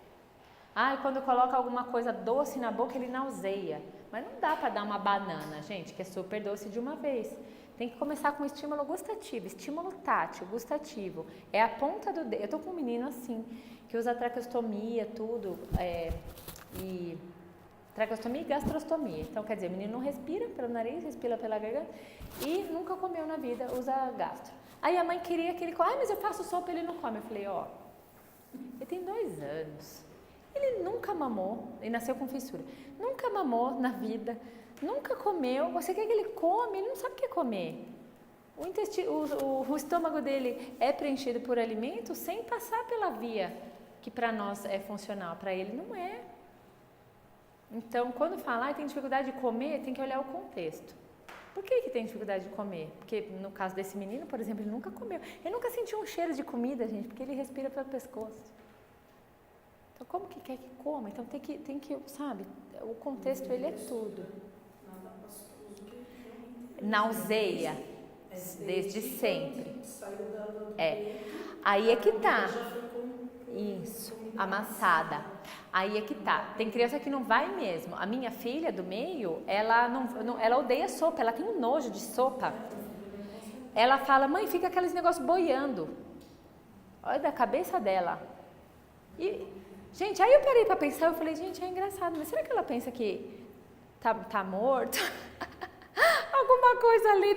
Ah, e quando coloca alguma coisa doce na boca, ele nauseia. Mas não dá para dar uma banana, gente, que é super doce de uma vez. Tem que começar com estímulo gustativo, estímulo tátil, gustativo. É a ponta do dedo. Eu tô com um menino assim, que usa traqueostomia, tudo, e traqueostomia e gastrostomia. Então, quer dizer, o menino não respira pelo nariz, respira pela garganta e nunca comeu na vida, usa gastro. Aí a mãe queria que ele comesse, mas eu faço sopa e ele não come. Eu falei, ó, ele tem 2 anos. Ele nunca mamou, ele nasceu com fissura, nunca mamou na vida, nunca comeu, você quer que ele come, ele não sabe o que é comer. O estômago dele é preenchido por alimento sem passar pela via que para nós é funcional, para ele não é. Então, quando falar tem dificuldade de comer, tem que olhar o contexto. Por que tem dificuldade de comer? Porque no caso desse menino, por exemplo, ele nunca comeu. Ele nunca sentiu um cheiro de comida, gente, porque ele respira pelo pescoço. Então, como que quer que coma? Então, tem que, sabe, o contexto, ele é tudo. Nauseia, desde sempre. Aí é que tá. Isso, amassada. Aí é que tá. Tem criança que não vai mesmo. A minha filha do meio, ela odeia sopa, ela tem um nojo de sopa. Ela fala, mãe, fica aqueles negócios boiando. Olha da cabeça dela. E, gente, aí eu parei pra pensar, eu falei, gente, é engraçado, mas será que ela pensa que tá morto? Alguma coisa ali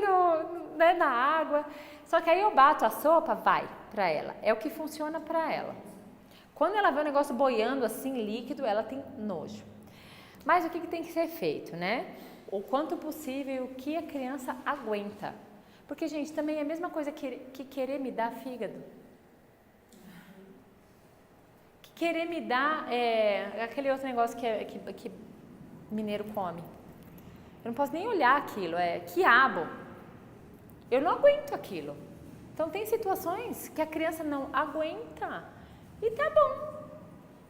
né, na água. Só que aí eu bato a sopa, vai pra ela. É o que funciona pra ela. Quando ela vê o negócio boiando assim, líquido, ela tem nojo. Mas o que tem que ser feito, né? O quanto possível, o que a criança aguenta. Porque, gente, também é a mesma coisa que querer me dar fígado. Que querer me dar aquele outro negócio que mineiro come. Eu não posso nem olhar aquilo, quiabo. Eu não aguento aquilo. Então, tem situações que a criança não aguenta. E tá bom,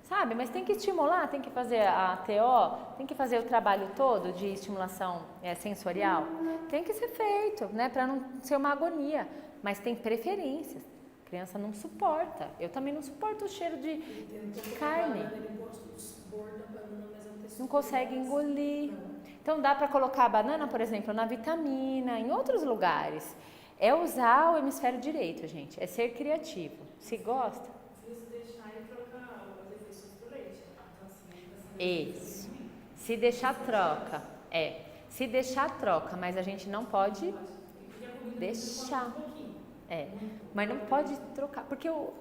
sabe? Mas tem que estimular, tem que fazer a TO, tem que fazer o trabalho todo de estimulação sensorial. Tem que ser feito, né? Para não ser uma agonia. Mas tem preferências. A criança não suporta. Eu também não suporto o cheiro de carne. Não consegue engolir. Então, dá para colocar a banana, por exemplo, na vitamina, em outros lugares. É usar o hemisfério direito, gente. É ser criativo. Se gosta... Isso. Se deixar, troca. Se deixar, troca, mas a gente não pode deixar. Mas não pode trocar. Porque o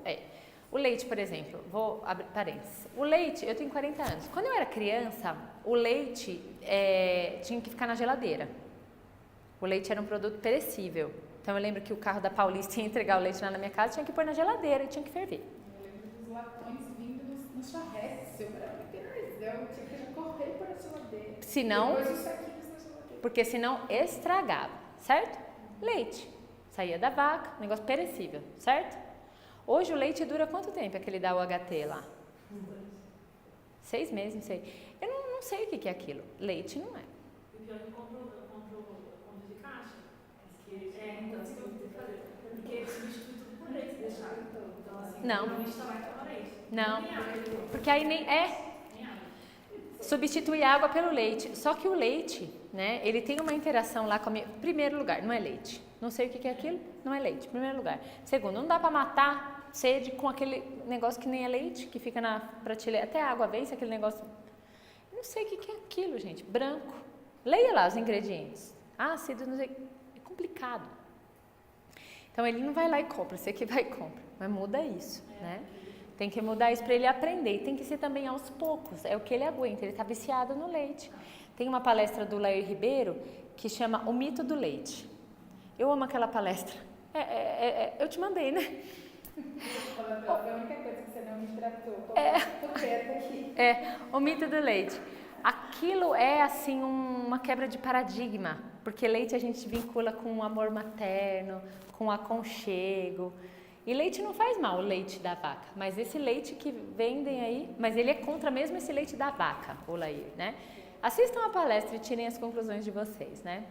leite, por exemplo, vou abrir parênteses. O leite, eu tenho 40 anos. Quando eu era criança, o leite tinha que ficar na geladeira. O leite era um produto perecível. Então eu lembro que o carro da Paulista ia entregar o leite lá na minha casa, tinha que pôr na geladeira e tinha que ferver. Eu lembro dos latões vindo no charrete, eu tinha que correr para a geladeira. Senão, depois os saquinhos na geladeira. porque senão estragava, certo? Leite. Saía da vaca, negócio perecível, certo? Hoje o leite dura quanto tempo aquele da UHT lá? 6 meses, não sei. Eu não sei o que é aquilo. Leite não é. E pior que eu compro de caixa. Então assim, eu tenho que fazer. Porque ele substitui tudo por leite, deixar. Então assim, Não. normalmente tá mais toma leite. Não. Porque aí nem substitui água pelo leite. Só que o leite, né, ele tem uma interação lá com a minha... Primeiro lugar, não é leite. Não sei o que é aquilo, não é leite. Primeiro lugar. Segundo, não dá para matar sede com aquele negócio que nem é leite, que fica na prateleira. Até a água vence, aquele negócio... Não sei o que é aquilo, gente. Branco. Leia lá os ingredientes. Ácido, não sei... É complicado. Então, ele não vai lá e compra. Você que vai e compra. Mas muda isso, né? Tem que mudar isso para ele aprender. E tem que ser também aos poucos. É o que ele aguenta. Ele está viciado no leite. Tem uma palestra do Lair Ribeiro que chama O Mito do Leite. Eu amo aquela palestra. Eu te mandei, né? Foi a única coisa que você não me tratou. Tô perto aqui. O mito do leite. Aquilo é, assim, uma quebra de paradigma. Porque leite a gente vincula com o amor materno, com aconchego. E leite não faz mal, o leite da vaca. Mas esse leite que vendem aí... Mas ele é contra mesmo esse leite da vaca, o Lair, né? Assistam a palestra e tirem as conclusões de vocês, né?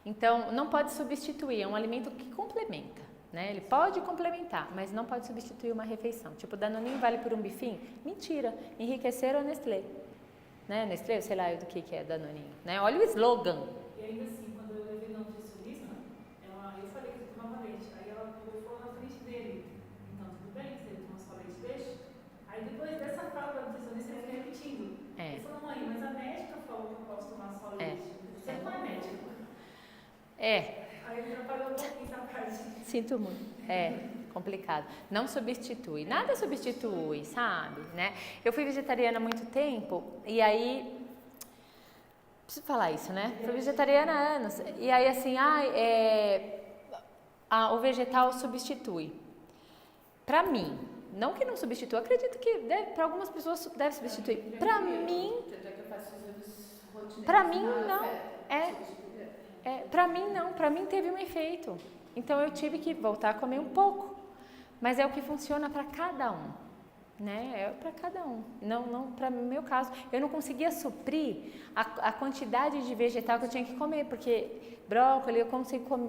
Então, não pode substituir, é um alimento que complementa, né? Ele pode complementar, mas não pode substituir uma refeição. Tipo, Danoninho vale por um bifinho? Mentira, enriqueceram a Nestlé. Né? Nestlé, sei lá do que é Danoninho, né? Olha o slogan. E ainda assim, quando eu levei na nutricionista, eu falei que eu tomava leite, aí ela falou na frente dele, então tudo bem, se ele toma só leite, deixa. Aí depois dessa fala da nutricionista, ele foi repetindo. Ele falou, mãe, mas a médica falou que eu posso tomar só leite. Você não é médico. Aí ele atrapalhou um pouquinho essa parte. Sinto muito. Complicado. Não substitui. Nada substitui, sabe? Né? Eu fui vegetariana há muito tempo e aí... Preciso falar isso, né? Fui vegetariana há anos. E aí, assim, o vegetal substitui. Pra mim, não que não substitua, acredito que para algumas pessoas deve substituir. Pra mim, não. Para mim não, para mim teve um efeito. Então eu tive que voltar a comer um pouco. Mas é o que funciona para cada um, né? É para cada um. Não para meu caso, eu não conseguia suprir a quantidade de vegetal que eu tinha que comer, porque brócolis eu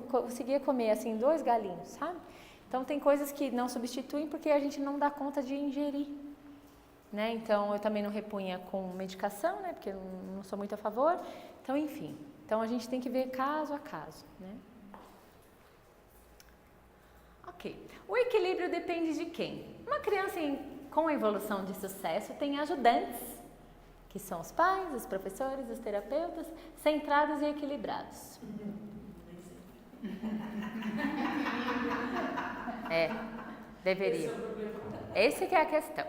conseguia comer assim 2 galinhos, sabe? Então tem coisas que não substituem porque a gente não dá conta de ingerir, né? Então eu também não repunha com medicação, né? Porque eu não sou muito a favor. Então, enfim. Então a gente tem que ver caso a caso, né? Ok. O equilíbrio depende de quem? Uma criança com evolução de sucesso tem ajudantes, que são os pais, os professores, os terapeutas, centrados e equilibrados. Deveria. Esse que é a questão.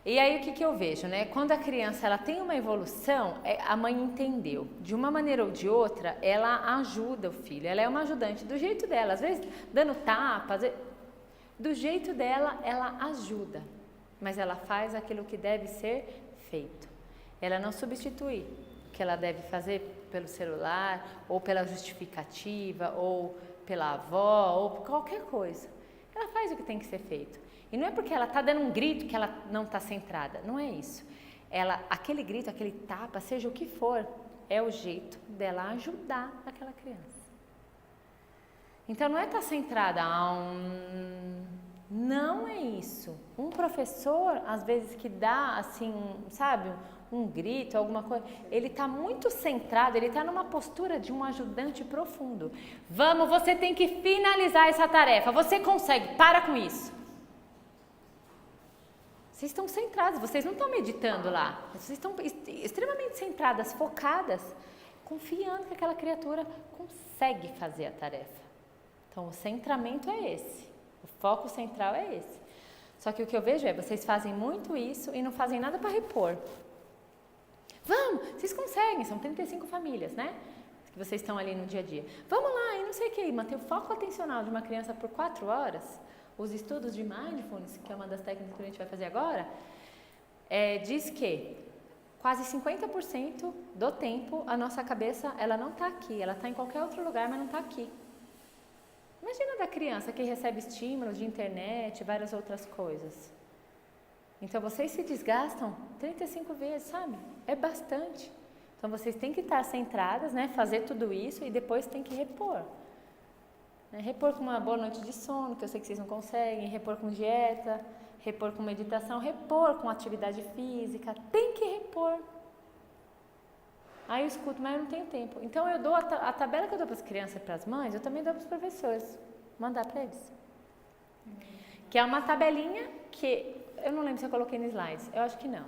E aí o que eu vejo, né? Quando a criança ela tem uma evolução, a mãe entendeu. De uma maneira ou de outra, ela ajuda o filho. Ela é uma ajudante do jeito dela. Às vezes dando tapas, do jeito dela, ela ajuda. Mas ela faz aquilo que deve ser feito. Ela não substitui o que ela deve fazer pelo celular, ou pela justificativa, ou pela avó, ou por qualquer coisa. Ela faz o que tem que ser feito. E não é porque ela está dando um grito que ela não está centrada, não é isso. Aquele grito, aquele tapa, seja o que for, é o jeito dela ajudar aquela criança. Então não é estar centrada, não é isso. Um professor, às vezes que dá assim, sabe, um grito, alguma coisa, ele está muito centrado, ele está numa postura de um ajudante profundo. Vamos, você tem que finalizar essa tarefa, você consegue, para com isso. Vocês estão centrados, vocês não estão meditando lá. Vocês estão extremamente centradas, focadas, confiando que aquela criatura consegue fazer a tarefa. Então, o centramento é esse. O foco central é esse. Só que o que eu vejo vocês fazem muito isso e não fazem nada para repor. Vamos, vocês conseguem, são 35 famílias, né? Que vocês estão ali no dia a dia. Vamos lá, e não sei o que, manter o foco atencional de uma criança por 4 horas... Os estudos de Mindfulness, que é uma das técnicas que a gente vai fazer agora, diz que quase 50% do tempo a nossa cabeça ela não está aqui, ela está em qualquer outro lugar, mas não está aqui. Imagina da criança que recebe estímulos de internet, várias outras coisas. Então vocês se desgastam 35 vezes, sabe? É bastante. Então vocês têm que estar centradas, né? Fazer tudo isso e depois tem que repor. Repor com uma boa noite de sono, que eu sei que vocês não conseguem, repor com dieta, repor com meditação, repor com atividade física, tem que repor. Aí eu escuto, mas eu não tenho tempo. Então eu dou a tabela que eu dou para as crianças e para as mães, eu também dou para os professores, mandar para eles. Que é uma tabelinha que, eu não lembro se eu coloquei no slides, eu acho que não.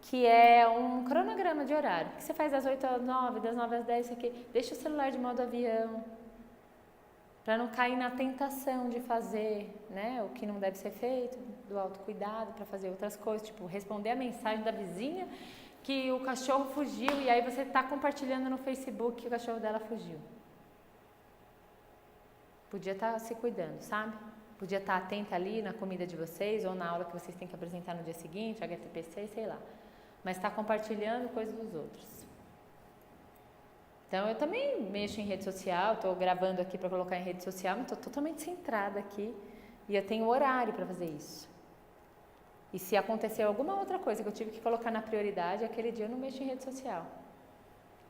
Que é um cronograma de horário, que você faz das 8 às 9, das 9 às 10, isso aqui, deixa o celular de modo avião, para não cair na tentação de fazer, né, o que não deve ser feito, do autocuidado, para fazer outras coisas, tipo responder a mensagem da vizinha que o cachorro fugiu e aí você está compartilhando no Facebook que o cachorro dela fugiu. Podia estar se cuidando, sabe? Podia estar atenta ali na comida de vocês ou na aula que vocês têm que apresentar no dia seguinte, HTPC, sei lá. Mas está compartilhando coisas dos outros. Então, eu também mexo em rede social, estou gravando aqui para colocar em rede social, mas estou totalmente centrada aqui e eu tenho horário para fazer isso. E se acontecer alguma outra coisa que eu tive que colocar na prioridade, aquele dia eu não mexo em rede social.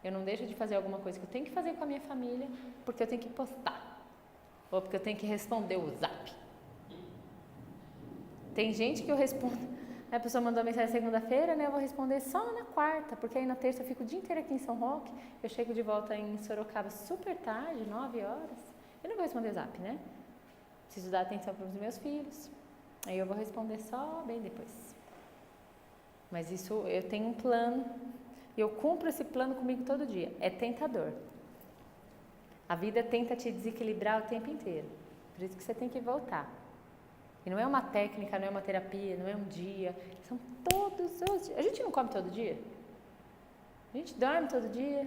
Eu não deixo de fazer alguma coisa que eu tenho que fazer com a minha família, porque eu tenho que postar. Ou porque eu tenho que responder o zap. Tem gente que eu respondo... A pessoa mandou mensagem segunda-feira, né? Eu vou responder só na quarta, porque aí na terça eu fico o dia inteiro aqui em São Roque. Eu chego de volta em Sorocaba super tarde, 9 horas. Eu não vou responder zap, né? Preciso dar atenção para os meus filhos. Aí eu vou responder só bem depois. Mas isso, eu tenho um plano. E eu cumpro esse plano comigo todo dia. É tentador. A vida tenta te desequilibrar o tempo inteiro. Por isso que você tem que voltar. E não é uma técnica, não é uma terapia, não é um dia. São todos os dias. A gente não come todo dia. A gente dorme todo dia.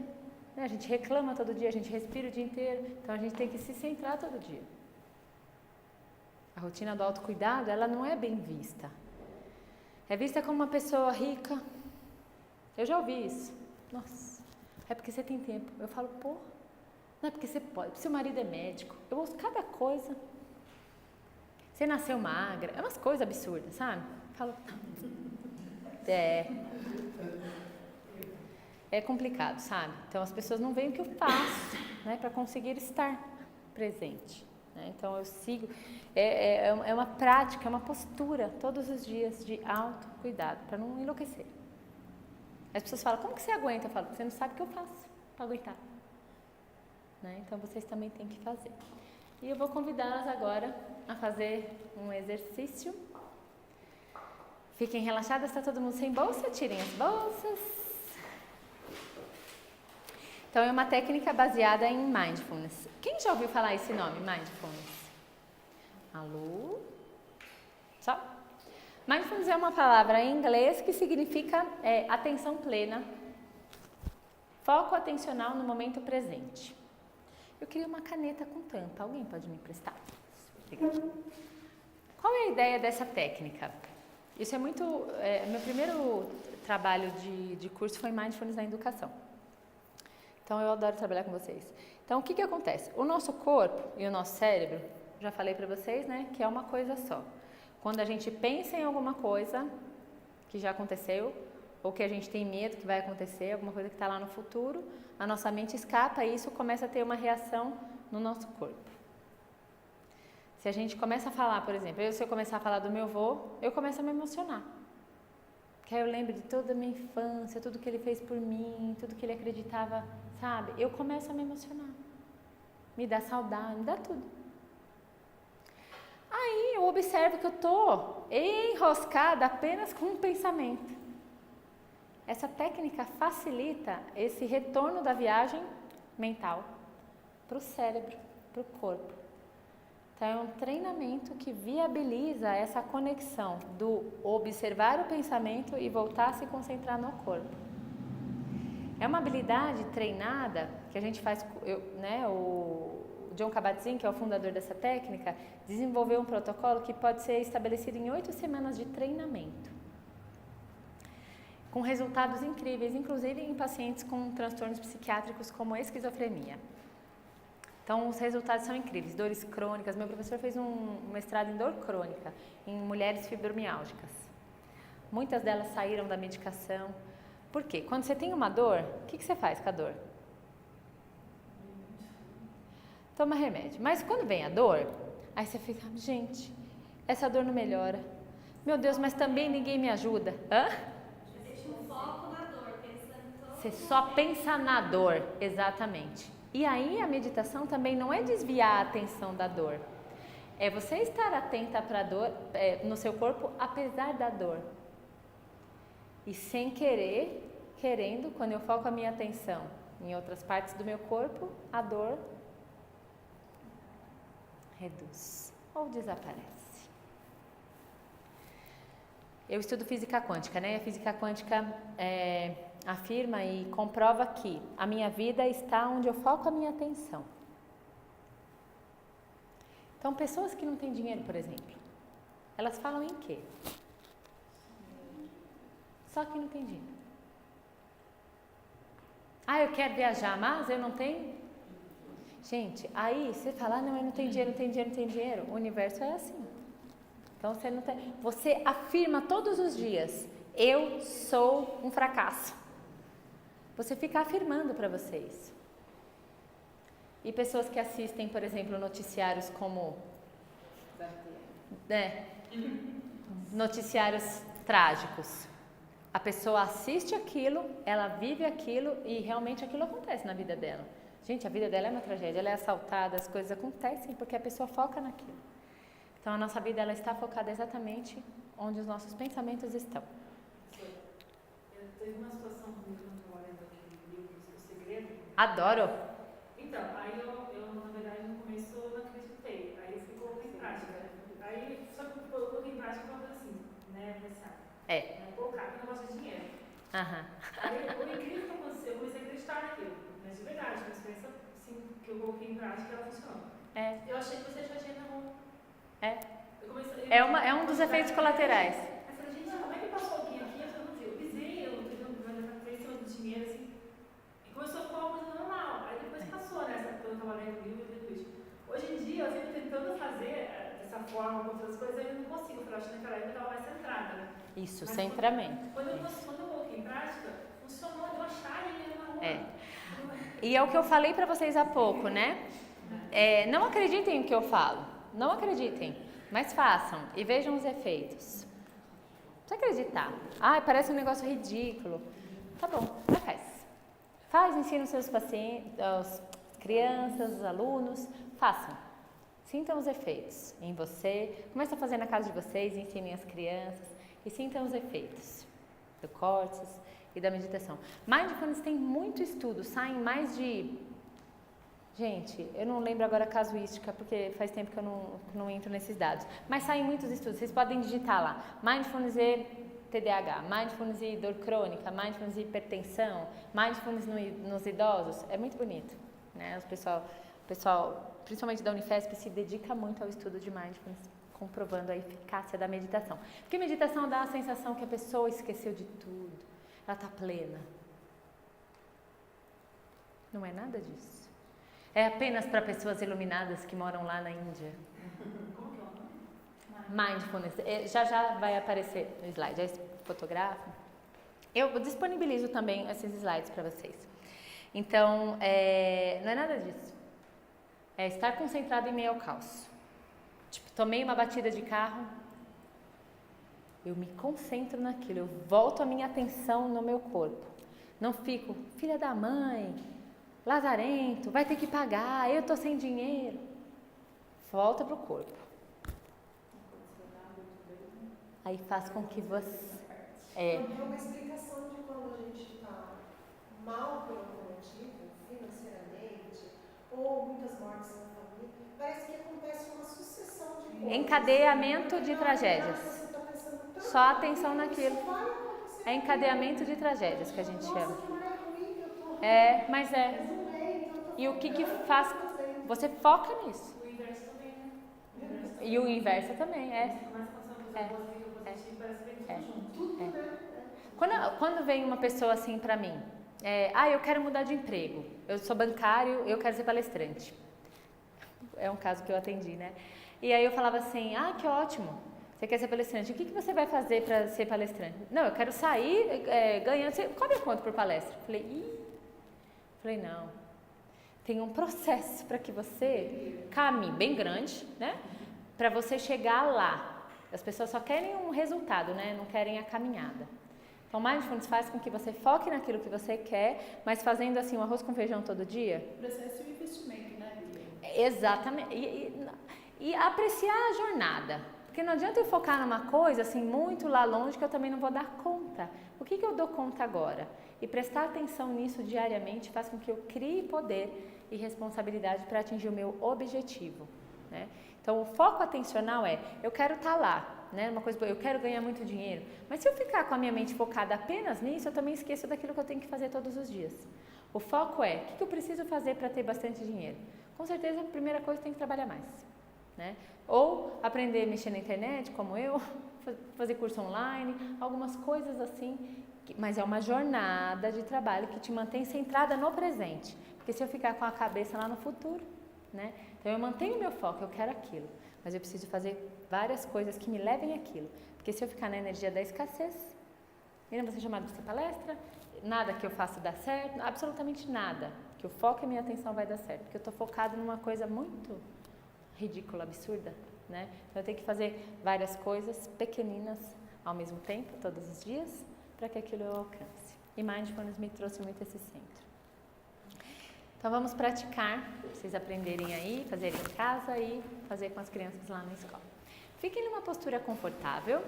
Né? A gente reclama todo dia, a gente respira o dia inteiro. Então a gente tem que se centrar todo dia. A rotina do autocuidado, ela não é bem vista. É vista como uma pessoa rica. Eu já ouvi isso. Nossa, é porque você tem tempo. Eu falo, pô, Não é porque você pode, porque seu marido é médico. Eu ouço cada coisa. Você nasceu magra, é umas coisas absurdas, sabe? Falo, é complicado, sabe? Então as pessoas não veem o que eu faço, né, para conseguir estar presente, né? Então eu sigo, é uma prática, é uma postura todos os dias de autocuidado, para não enlouquecer. As pessoas falam, como que você aguenta? Eu falo, você não sabe o que eu faço para aguentar, né? Então vocês também têm que fazer. E eu vou convidá-las agora a fazer um exercício. Fiquem relaxadas, está todo mundo sem bolsa? Tirem as bolsas. Então, é uma técnica baseada em Mindfulness. Quem já ouviu falar esse nome, Mindfulness? Alô? Só? Mindfulness é uma palavra em inglês que significa atenção plena, foco atencional no momento presente. Eu queria uma caneta com tampa. Alguém pode me emprestar? Obrigada. Qual é a ideia dessa técnica? Isso é muito... meu primeiro trabalho de curso foi Mindfulness na educação. Então, eu adoro trabalhar com vocês. Então, o que acontece? O nosso corpo e o nosso cérebro, já falei para vocês, né, que é uma coisa só. Quando a gente pensa em alguma coisa que já aconteceu, ou que a gente tem medo que vai acontecer, alguma coisa que está lá no futuro, a nossa mente escapa e isso começa a ter uma reação no nosso corpo. Se a gente começa a falar, por exemplo, se eu começar a falar do meu avô, eu começo a me emocionar. Que aí eu lembro de toda a minha infância, tudo que ele fez por mim, tudo que ele acreditava, sabe? Eu começo a me emocionar. Me dá saudade, me dá tudo. Aí eu observo que eu estou enroscada apenas com um pensamento. Essa técnica facilita esse retorno da viagem mental para o cérebro, para o corpo. Então, é um treinamento que viabiliza essa conexão do observar o pensamento e voltar a se concentrar no corpo. É uma habilidade treinada que a gente faz, o Jon Kabat-Zinn, que é o fundador dessa técnica, desenvolveu um protocolo que pode ser estabelecido em 8 semanas de treinamento, com resultados incríveis, inclusive em pacientes com transtornos psiquiátricos como esquizofrenia. Então, os resultados são incríveis. Dores crônicas. Meu professor fez um mestrado em dor crônica, em mulheres fibromiálgicas. Muitas delas saíram da medicação. Por quê? Quando você tem uma dor, o que você faz com a dor? Toma remédio. Mas quando vem a dor, aí você fica, gente, essa dor não melhora. Meu Deus, mas também ninguém me ajuda. Hã? Deixa o foco na dor, pensando todo Você só pensa na dor, exatamente. E aí a meditação também não é desviar a atenção da dor. É você estar atenta para a dor no seu corpo, apesar da dor. E sem querer, querendo, quando eu foco a minha atenção em outras partes do meu corpo, a dor reduz ou desaparece. Eu estudo física quântica, né? A física quântica afirma e comprova que a minha vida está onde eu foco a minha atenção. Então, pessoas que não têm dinheiro, por exemplo, elas falam em quê? Só que não tem dinheiro. Ah, eu quero viajar, mas eu não tenho. Gente, aí você fala, não, eu não tenho dinheiro, não tenho dinheiro, não tenho dinheiro. O universo é assim. Então, você não tem. Você afirma todos os dias, eu sou um fracasso. Você fica afirmando para vocês. E pessoas que assistem, por exemplo, noticiários como noticiários trágicos. A pessoa assiste aquilo, ela vive aquilo e realmente aquilo acontece na vida dela. Gente, a vida dela é uma tragédia, ela é assaltada, as coisas acontecem porque a pessoa foca naquilo. Então, a nossa vida ela está focada exatamente onde os nossos pensamentos estão. Teve uma situação comigo quando eu trabalhei naquele livro, O Segredo. Adoro! Então, aí eu na verdade, no começo eu não acreditei. Aí eu fui colocar em prática. Aí, só que eu coloquei em prática uma coisa assim, né, necessário. Colocar, porque eu gosto de dinheiro. Aham. Aí, o incrível que aconteceu, eu comecei a acreditar naquilo. Mas de verdade, uma experiência assim, que eu coloquei em prática, ela funcionou. Eu achei que você já tinha na mão. É um dos efeitos colaterais. Aí eu falei, gente, como é que passou alguém aqui? Eu não vi. Eu pisei, eu entrei em cima do dinheiro, assim. E começou a ficar uma coisa normal. Aí depois passou, né? forma, com outras coisas, eu não consigo. Eu falei, acho que naquela época eu estava mais centrada, né? Isso, Mas centramento. Quando eu coloquei em prática, funcionou, deu a chave mesmo na rua. E é o que eu falei pra vocês há pouco, né? Não acreditem no que eu falo. Não acreditem. Mas façam e vejam os efeitos. Não precisa acreditar. Parece um negócio ridículo. Tá bom, mas faz. Faz, ensina os seus pacientes, as crianças, os alunos. Façam. Sintam os efeitos em você. Começa a fazer na casa de vocês, ensinem as crianças. E sintam os efeitos do córtex e da meditação. Mindfulness tem muito estudo. Saem mais de... Gente, eu não lembro agora a casuística, porque faz tempo que eu não entro nesses dados. Mas saem muitos estudos, vocês podem digitar lá. Mindfulness e TDAH, Mindfulness e dor crônica, Mindfulness e hipertensão, Mindfulness nos idosos. É muito bonito, né? O pessoal, principalmente da Unifesp, se dedica muito ao estudo de Mindfulness, comprovando a eficácia da meditação. Porque meditação dá a sensação que a pessoa esqueceu de tudo, ela está plena. Não é nada disso. É apenas para pessoas iluminadas que moram lá na Índia. Como que é o nome? Mindfulness. Já vai aparecer no slide. Já fotografo. Eu disponibilizo também esses slides para vocês. Então, não é nada disso. É estar concentrado em meio ao caos. Tipo, tomei uma batida de carro, eu me concentro naquilo, eu volto a minha atenção no meu corpo. Não fico, filha da mãe, lazarento, vai ter que pagar, eu tô sem dinheiro. Volta pro corpo. Aí faz com que você... É uma explicação de quando a gente está mal por algum motivo, financeiramente, ou muitas mortes na família, parece que acontece uma sucessão de coisas. Encadeamento de tragédias. Só atenção naquilo. É encadeamento de tragédias que a gente chama. Mas é. E o que faz? Você foca nisso. O inverso também, né? E o inverso também, é. Começa a passar por positivo, parece que vem tudo junto. Quando vem uma pessoa assim pra mim, eu quero mudar de emprego, eu sou bancário, eu quero ser palestrante. É um caso que eu atendi, né? E aí eu falava assim, que ótimo, você quer ser palestrante, o que você vai fazer pra ser palestrante? Não, eu quero sair ganhando, você cobra quanto por palestra? Falei, não, tem um processo para que você caminhe bem grande, né? Para você chegar lá. As pessoas só querem um resultado, né? Não querem a caminhada. Então, Mindfulness faz com que você foque naquilo que você quer, mas fazendo assim um arroz com feijão todo dia. Processo de investimento, né, Lívia? Exatamente. E apreciar a jornada. Porque não adianta eu focar numa coisa assim muito lá longe que eu também não vou dar conta. O que eu dou conta agora? E prestar atenção nisso diariamente faz com que eu crie poder e responsabilidade para atingir o meu objetivo, né? Então, o foco atencional eu quero estar lá, né? Uma coisa boa, eu quero ganhar muito dinheiro. Mas se eu ficar com a minha mente focada apenas nisso, eu também esqueço daquilo que eu tenho que fazer todos os dias. O foco o que eu preciso fazer para ter bastante dinheiro? Com certeza, a primeira coisa tem que trabalhar mais, né? Ou aprender a mexer na internet, como eu, fazer curso online, algumas coisas assim. Mas é uma jornada de trabalho que te mantém centrada no presente. Porque se eu ficar com a cabeça lá no futuro, né? Então eu mantenho o meu foco, eu quero aquilo. Mas eu preciso fazer várias coisas que me levem àquilo. Porque se eu ficar na energia da escassez, eu não vou ser chamada para ser palestra, nada que eu faça dá certo, absolutamente nada. Que o foco e a minha atenção vai dar certo. Porque eu estou focado numa coisa muito ridícula, absurda, né? Então eu tenho que fazer várias coisas pequeninas ao mesmo tempo, todos os dias, para que aquilo eu alcance. E Mindfulness me trouxe muito esse centro. Então vamos praticar, pra vocês aprenderem aí, fazerem em casa e fazer com as crianças lá na escola. Fiquem numa postura confortável,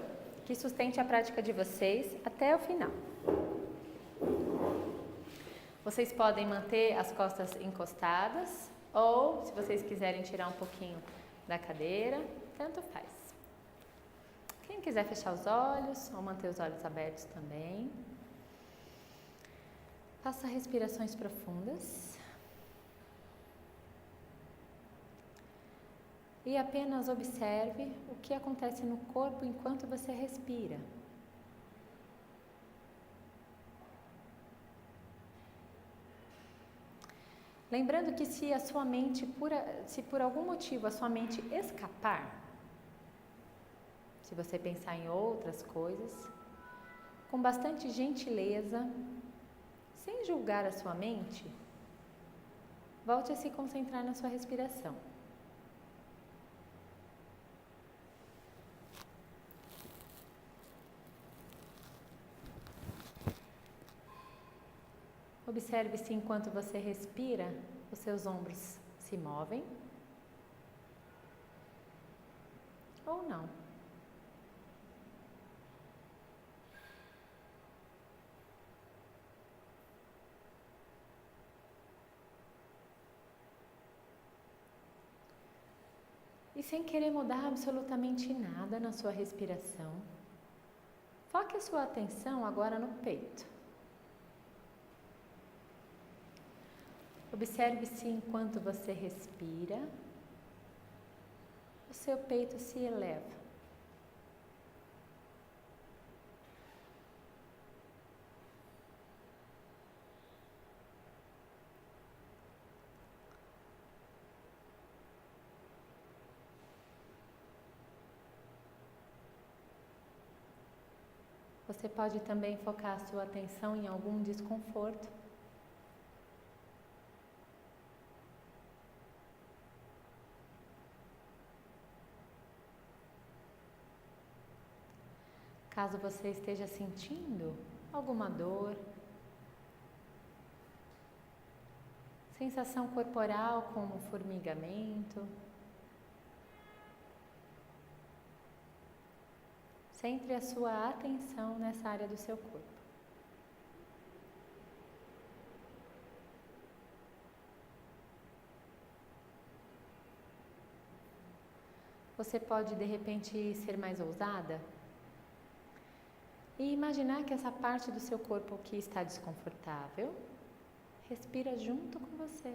que sustente a prática de vocês até o final. Vocês podem manter as costas encostadas ou, se vocês quiserem tirar um pouquinho da cadeira, tanto faz. Quem quiser fechar os olhos ou manter os olhos abertos também. Faça respirações profundas. E apenas observe o que acontece no corpo enquanto você respira. Lembrando que se por algum motivo a sua mente escapar, se você pensar em outras coisas, com bastante gentileza, sem julgar a sua mente, volte a se concentrar na sua respiração. Observe se enquanto você respira, os seus ombros se movem ou não. E sem querer mudar absolutamente nada na sua respiração, foque a sua atenção agora no peito. Observe se enquanto você respira, o seu peito se eleva. Você pode também focar a sua atenção em algum desconforto. Caso você esteja sentindo alguma dor, sensação corporal como formigamento, centre a sua atenção nessa área do seu corpo. Você pode de repente ser mais ousada e imaginar que essa parte do seu corpo que está desconfortável respira junto com você.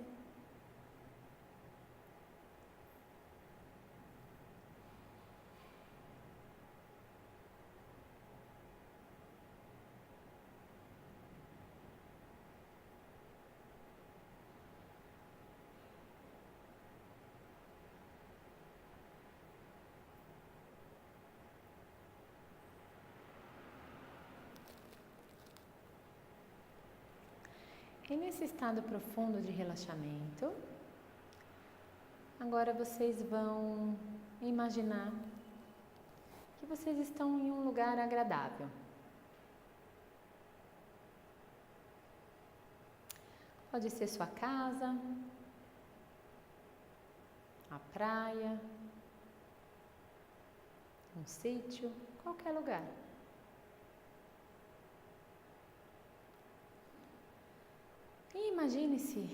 E nesse estado profundo de relaxamento, agora vocês vão imaginar que vocês estão em um lugar agradável. Pode ser sua casa, a praia, um sítio, qualquer lugar. E imagine-se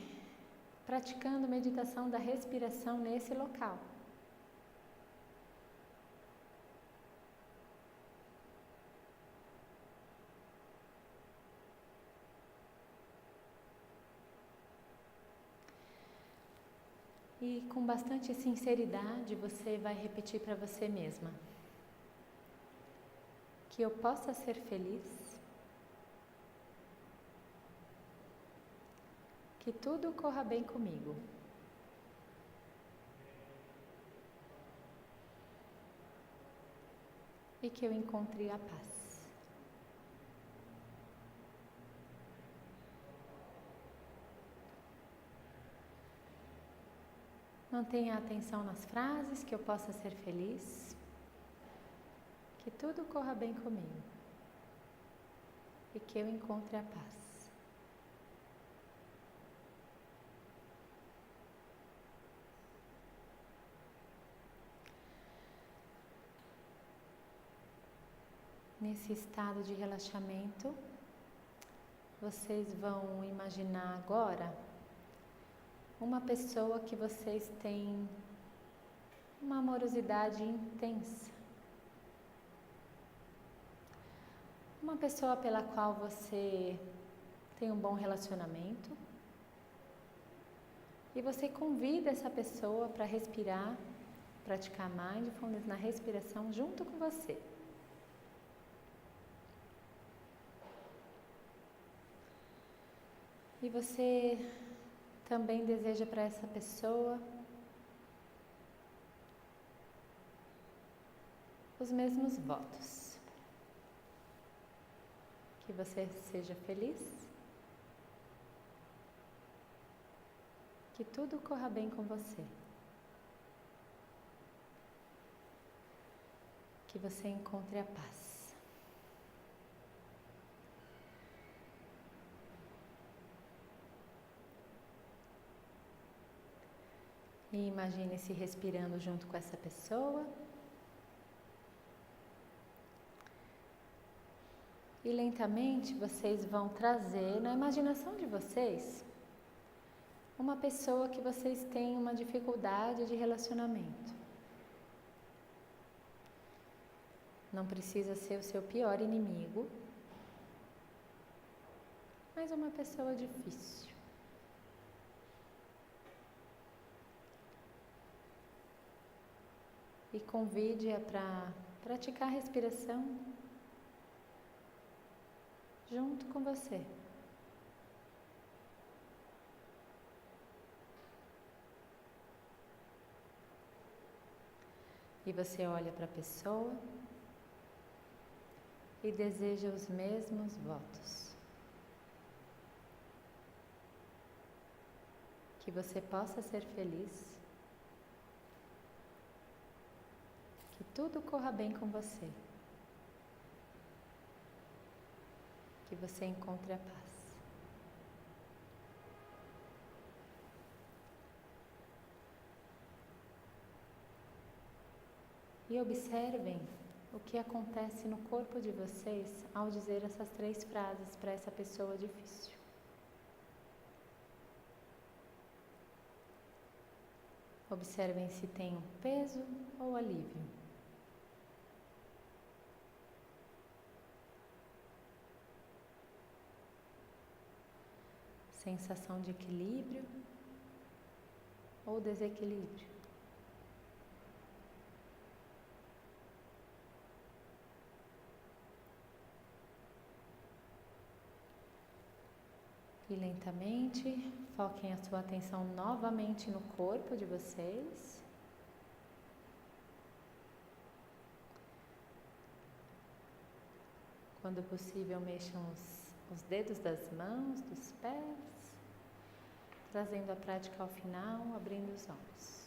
praticando meditação da respiração nesse local. E com bastante sinceridade você vai repetir para você mesma: que eu possa ser feliz, que tudo corra bem comigo. E que eu encontre a paz. Mantenha a atenção nas frases, que eu possa ser feliz, que tudo corra bem comigo e que eu encontre a paz. Nesse estado de relaxamento, vocês vão imaginar agora uma pessoa que vocês têm uma amorosidade intensa. Uma pessoa pela qual você tem um bom relacionamento. E você convida essa pessoa para respirar, praticar mindfulness na respiração junto com você. E você também deseja para essa pessoa os mesmos votos. Que você seja feliz, que tudo corra bem com você, que você encontre a paz. E imagine-se respirando junto com essa pessoa. E lentamente vocês vão trazer na imaginação de vocês uma pessoa que vocês têm uma dificuldade de relacionamento. Não precisa ser o seu pior inimigo, mas uma pessoa difícil. E convide-a para praticar a respiração junto com você. E você olha para a pessoa e deseja os mesmos votos. Que você possa ser feliz, que tudo corra bem com você, que você encontre a paz. E observem o que acontece no corpo de vocês ao dizer essas 3 frases para essa pessoa difícil. Observem se tem um peso ou alívio. Sensação de equilíbrio ou desequilíbrio. E lentamente, foquem a sua atenção novamente no corpo de vocês. Quando possível, mexam os dedos das mãos, dos pés, trazendo a prática ao final, abrindo os olhos.